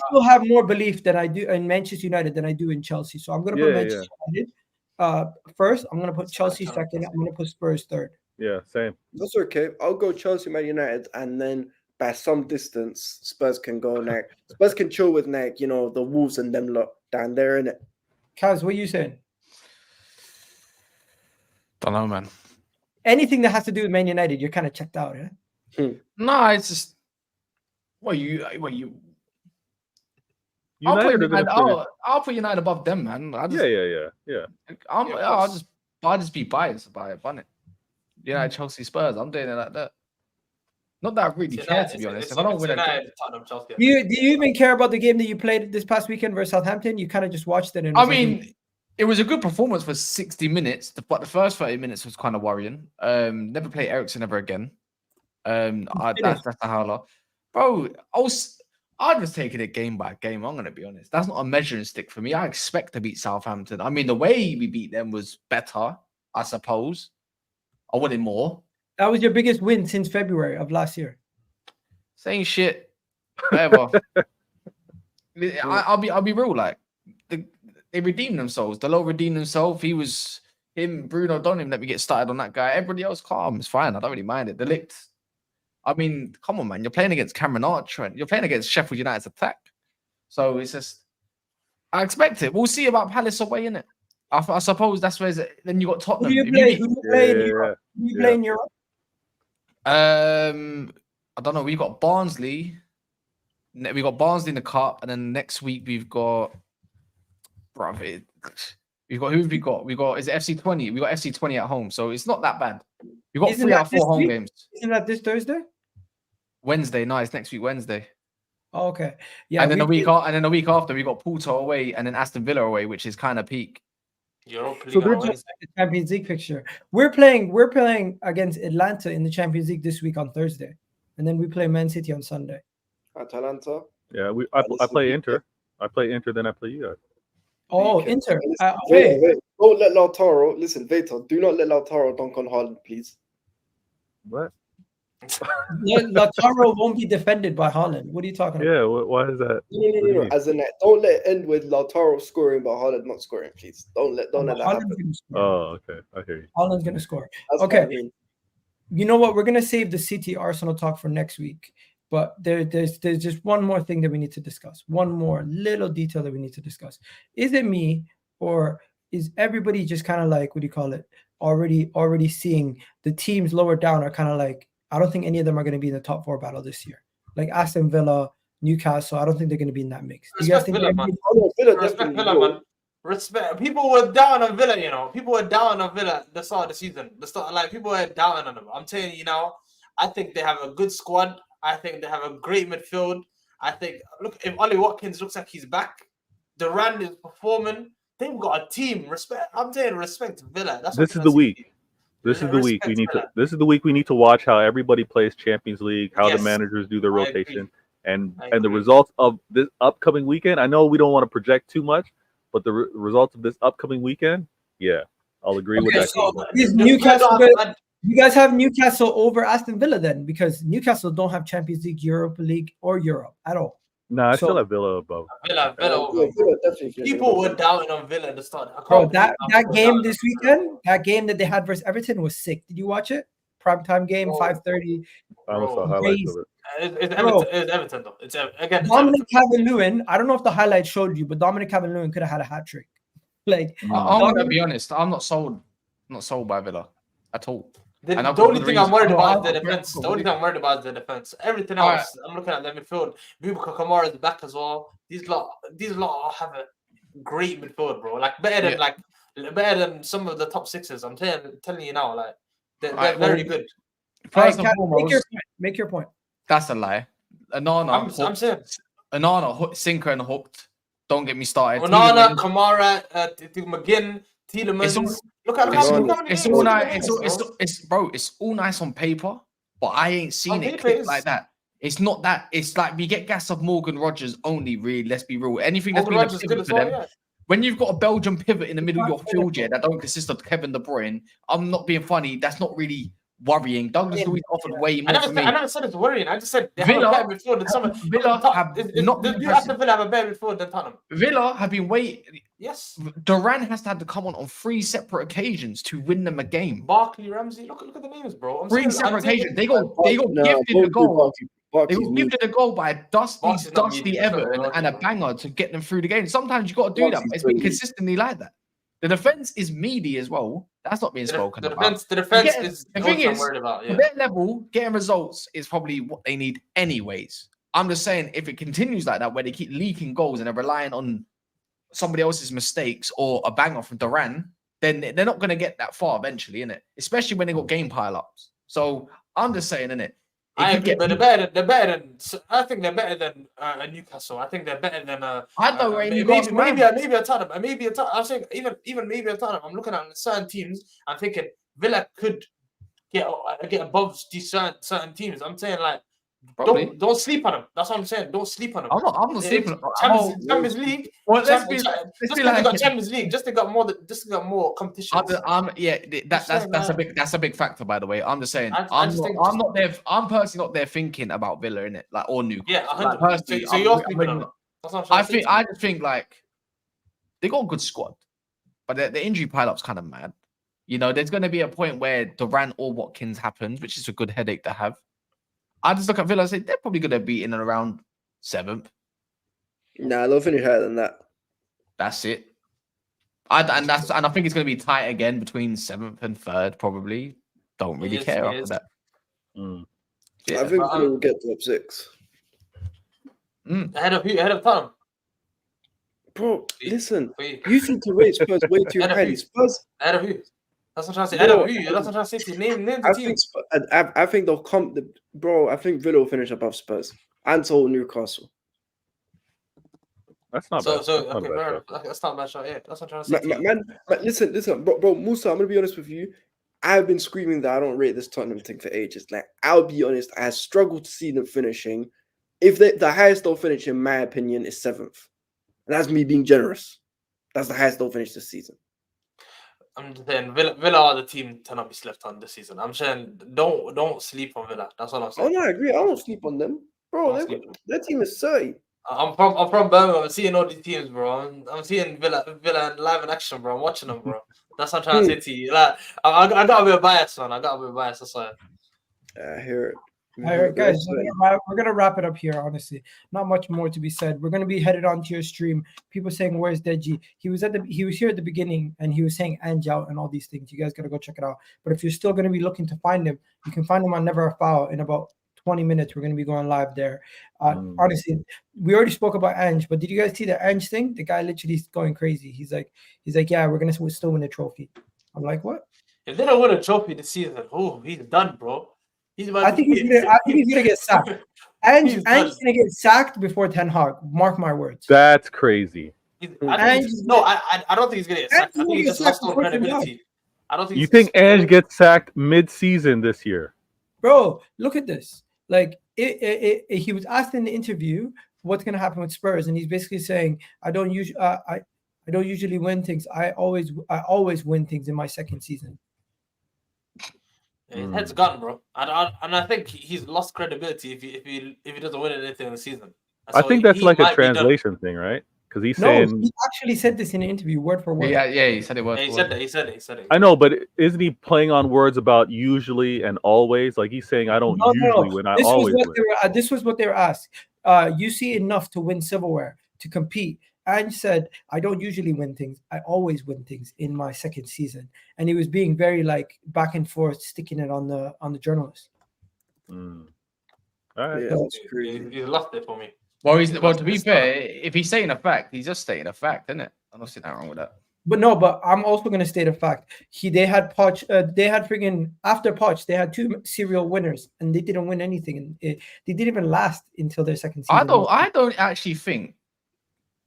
still have more belief that I do in Manchester United than I do in Chelsea. So I'm going to put Manchester United first. I'm going to put Chelsea second. I'm going to put Spurs third. Yeah, same. That's okay. I'll go Chelsea, Man United, and then by some distance, Spurs can go next. Spurs can chill with neck, you know, the Wolves and them lot down there, innit? Kaz, what are you saying? Don't know, man. Anything that has to do with Man United, you're kind of checked out, yeah? No, it's just I'll put United above them, man. Yeah. I'll just be biased about it, fun it. United, Chelsea, Spurs. I'm doing it like that. Not that I really care, to be honest. If I don't win Do you even care about the game that you played this past weekend versus Southampton? You kind of just watched it. And I mean, it was a good performance for 60 minutes, but the first 30 minutes was kind of worrying. Never play Eriksen ever again. That's the howler. Bro, I was taking it game by game. I'm going to be honest. That's not a measuring stick for me. I expect to beat Southampton. I mean, the way we beat them was better, I suppose. I wanted more. That was your biggest win since February of last year. Saying shit. Whatever. I'll be real. Like, they redeemed themselves. Delo redeemed himself. Bruno, don't even let me get started on that guy. Everybody else calm. It's fine. I don't really mind it. De Ligt. I mean, come on, man. You're playing against Cameron Archer. You're playing against Sheffield United's attack. So it's just, I expect it. We'll see about Palace away, innit? I suppose that's where then you got Tottenham. Who do you play in Europe? Who do you play in Europe? I don't know. We've got Barnsley. We got Barnsley in the cup, and then next week we've got. We've got who have we got? We got is it FC20? We got FC20 at home, so it's not that bad. We got 3 out of 4 home games. Isn't that this Thursday? Wednesday, no, it's next week Wednesday. Oh, okay, yeah. And then the week after we got Porto away, and then Aston Villa away, which is kind of peak. So they're just the Champions League picture. We're playing against Atlanta in the Champions League this week on Thursday, and then we play Man City on Sunday. Atalanta. Yeah, I play Inter. I play Inter, then I play you guys. Oh, Inter. Wait. Don't let Lautaro. Listen, Vito, do not let Lautaro dunk on Haaland, please. What? Lautaro won't be defended by Haaland. What are you talking about? Yeah, why is that? No. As in that, don't let it end with Lautaro scoring but Haaland not scoring, please. Don't let that happen. Oh, okay. I hear you. Haaland's gonna score. That's okay. what I mean. You know what? We're gonna save the City Arsenal talk for next week. But there's just one more thing that we need to discuss. One more little detail that we need to discuss. Is it me, or is everybody just kind of like, what do you call it? Already seeing the teams lower down are kind of like, I don't think any of them are going to be in the top 4 battle this year. Like Aston Villa, Newcastle, I don't think they're going to be in that mix. Do you guys think Villa, man. Respect Villa, man. Respect. People were down on Villa, you know. People were down on Villa at the start of the season. People were down on them. I'm telling you now, I think they have a good squad. I think they have a great midfield. I think, look, if Ollie Watkins looks like he's back, Durant is performing. They've got a team. Respect. I'm saying respect Villa. This is the week. This is the week we need to. This is the week we need to watch how everybody plays Champions League, how the managers do their rotation, and the results of this upcoming weekend. I know we don't want to project too much, but the results of this upcoming weekend, yeah, I'll agree with that. So Newcastle. You guys have Newcastle over Aston Villa then, because Newcastle don't have Champions League, Europa League, or Europe at all. No, I still have Villa above. Villa definitely. People were doubting on Villa at the start. Bro, that game this weekend, that game that they had versus Everton was sick. Did you watch it? Primetime game, 5:30. I almost saw highlights of it. It's Everton though. It's again. Dominic Calvert-Lewin. I don't know if the highlights showed you, but Dominic Calvert-Lewin could have had a hat trick. Like, I'm gonna be honest. I'm not sold by Villa at all. The only thing I'm worried about is the defense. The only thing I'm worried about is the defense. Everything else, I'm looking at the midfield. Boubacar Kamara is back as well. These lot have a great midfield, bro. Like better than some of the top 6s. I'm telling you now, like they're very good. First and foremost, make your point. That's a lie. I'm saying Onana, sinker and hooked. Don't get me started. Onana, Kamara, McGinn, Tielemans. Look at it's all nice. It's all nice on paper, but I ain't seen it click like that. It's not that. It's like we get gas of Morgan Rogers only. Really, let's be real. Anything that's been a pivot for them. Yeah. When you've got a Belgian pivot in the middle of your field, that don't consist of Kevin De Bruyne. I'm not being funny. That's not really worrying. Douglas Luiz offered way more. I never said it's worrying. I just said they have a better midfield than some. Villa have a better midfield than Tottenham. Villa have been waiting. Yes. Durant has had to come on 3 separate occasions to win them a game. Barkley, Ramsey, look at the names, bro. 3 separate occasions. They got gifted the goal. They got gifted a goal by a dusty Everton bro. and a banger to get them through the game. Sometimes you got to do that. But it's been consistently like that. The defense is meaty as well. That's not being spoken about. The defense is the thing is, worried about. Yeah. at their level, getting results is probably what they need anyways. I'm just saying, if it continues like that, where they keep leaking goals and they're relying on somebody else's mistakes or a banger from Duran, then they're not going to get that far eventually, innit? Especially when they got game pile-ups. So I'm just saying, innit? I agree, but they're better than. I think they're better than Newcastle. I think they're better than. I don't know. Maybe a Tottenham. Maybe a Tottenham. I'm saying even maybe a Tottenham. I'm looking at certain teams. I'm thinking Villa could get above these certain teams. I'm saying like don't sleep on them. That's what I'm saying. Don't sleep on them. I'm not sleeping on them. Champions League. Well, let's be like, they got Champions League. Just they got more competition. That's a big factor, by the way. I'm just saying. I'm not there. I'm personally not there thinking about Villa, innit? Like, or Newcastle. Yeah, 100%. Personally, so you're sleeping on them. That's what I'm saying. I just think like they got a good squad, but the injury pile-up's kind of mad. You know, there's going to be a point where Durant or Watkins happens, which is a good headache to have. I just look at Villa and say they're probably going to be in and around 7th. Nah, they'll finish higher than that. That's it. And I think it's going to be tight again between 7th and 3rd. Probably don't really care after that. Yeah, I think Villa will get top 6. Ahead of who? Ahead of Tottenham. Bro, listen. You seem to rate Spurs way too highly. Spurs ahead of who? That's what I'm trying to say. Ahead of who? That's what I'm trying to say. Name the team. I think they'll come. Bro, I think Villa will finish above Spurs and so Newcastle. That's not bad. That's not a bad shot. Yeah, that's what I'm trying to say. Man, listen, bro, Musa, I'm gonna be honest with you. I've been screaming that I don't rate this Tottenham thing for ages. Like, I'll be honest, I struggle to see them finishing. If the highest they'll finish, in my opinion, is 7th, and that's me being generous. That's the highest they'll finish this season. I'm just saying Villa are the team to not be slept on this season. I'm saying don't sleep on Villa. That's all I'm saying. Oh no, I agree. I don't sleep on them, bro. Their team is 30. I'm from Birmingham. I'm seeing all these teams, bro. I'm seeing Villa live in action, bro. I'm watching them, bro. That's what I'm trying to say to you. Like, I got a bit of bias, man. That's why. I hear it. All right, guys, we're gonna wrap it up here. Honestly, not much more to be said. We're gonna be headed on to your stream. People saying, "Where's Deji?" He was here at the beginning, and he was saying Angeout and all these things. You guys gotta go check it out. But if you're still gonna be looking to find him, you can find him on Never a Foul in about 20 minutes. We're gonna be going live there. Honestly, we already spoke about Ange, but did you guys see the Ange thing? The guy literally is going crazy. He's like, yeah, we're gonna still win the trophy. I'm like, what? If they don't win a trophy this season, he's done, bro. I think he's gonna get sacked. Ange's gonna get sacked before Ten Hag. Mark my words. That's crazy. I don't think he's gonna get sacked. I think he just lost all credibility. I don't think. You think Ange gets sacked mid-season this year? Bro, look at this. Like he was asked in the interview what's gonna happen with Spurs, and he's basically saying, I don't usually win things. I always win things in my second season. His head's gone, bro. And I think he's lost credibility if he doesn't win anything in the season. I think that's like a translation thing, right? Because he's saying he actually said this in an interview, word for word. Yeah, he said it word for word. He said it. I know, but isn't he playing on words about usually and always? Like he's saying, I don't usually win, I always win. This was what they were asked. You see enough to win silverware, to compete. Ange said, I don't usually win things. I always win things in my second season. And he was being very like back and forth, sticking it on the journalist. All right. Yeah, that's crazy. He lost it for me. Well, to be fair, if he's saying a fact, he's just stating a fact, isn't it? I'm not seeing that wrong with that. But I'm also going to state a fact. They had Poch. They had freaking after Poch. They had 2 serial winners, and they didn't win anything. And they didn't even last until their second season. I don't actually think.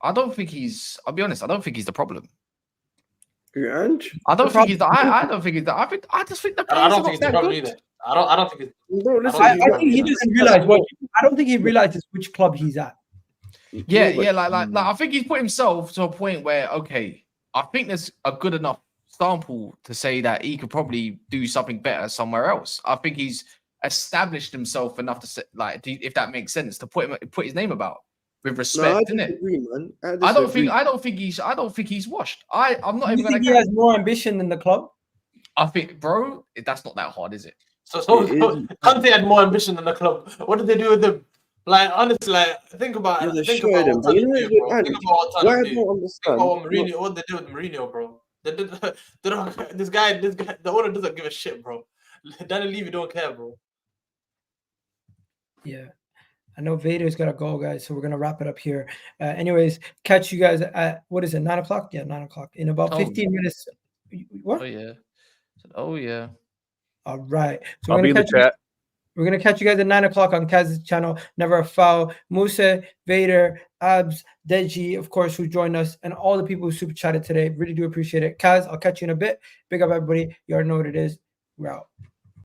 I don't think he's. I'll be honest. I don't think he's the problem. Ange? I don't think he's the. I don't think he's the. I just think the. I don't think he's the problem either. I don't think it's. Bro, listen, I think he doesn't realize what. I don't think he realizes which club he's at. Yeah. Like I think he's put himself to a point where I think there's a good enough sample to say that he could probably do something better somewhere else. I think he's established himself enough to say, like, if that makes sense, to put his name about with respect, isn't it? Man. I don't think he's washed. I'm not even think he has more ambition than the club. I think, bro, that's not that hard, is it? So Conte had more ambition than the club. What did they do with him? Like honestly, like think about it. Think about what Tottenham do, bro. Think about what Tottenham do. Think about what they do with Mourinho, bro. They don't, this guy, the owner doesn't give a shit, bro. Daniel Levy don't care, bro. Yeah. I know Vader's got to go, guys, so we're going to wrap it up here. Anyways, catch you guys at, what is it, 9 o'clock? Yeah, 9 o'clock. In about 15 minutes. What? Oh, yeah. Oh, yeah. All right. So I'll be in the chat. We're going to catch you guys at 9 o'clock on Kaz's channel, Never a Foul. Musa, Vader, Abs, Deji, of course, who joined us, and all the people who super chatted today. Really do appreciate it. Kaz, I'll catch you in a bit. Big up, everybody. You already know what it is. We're out.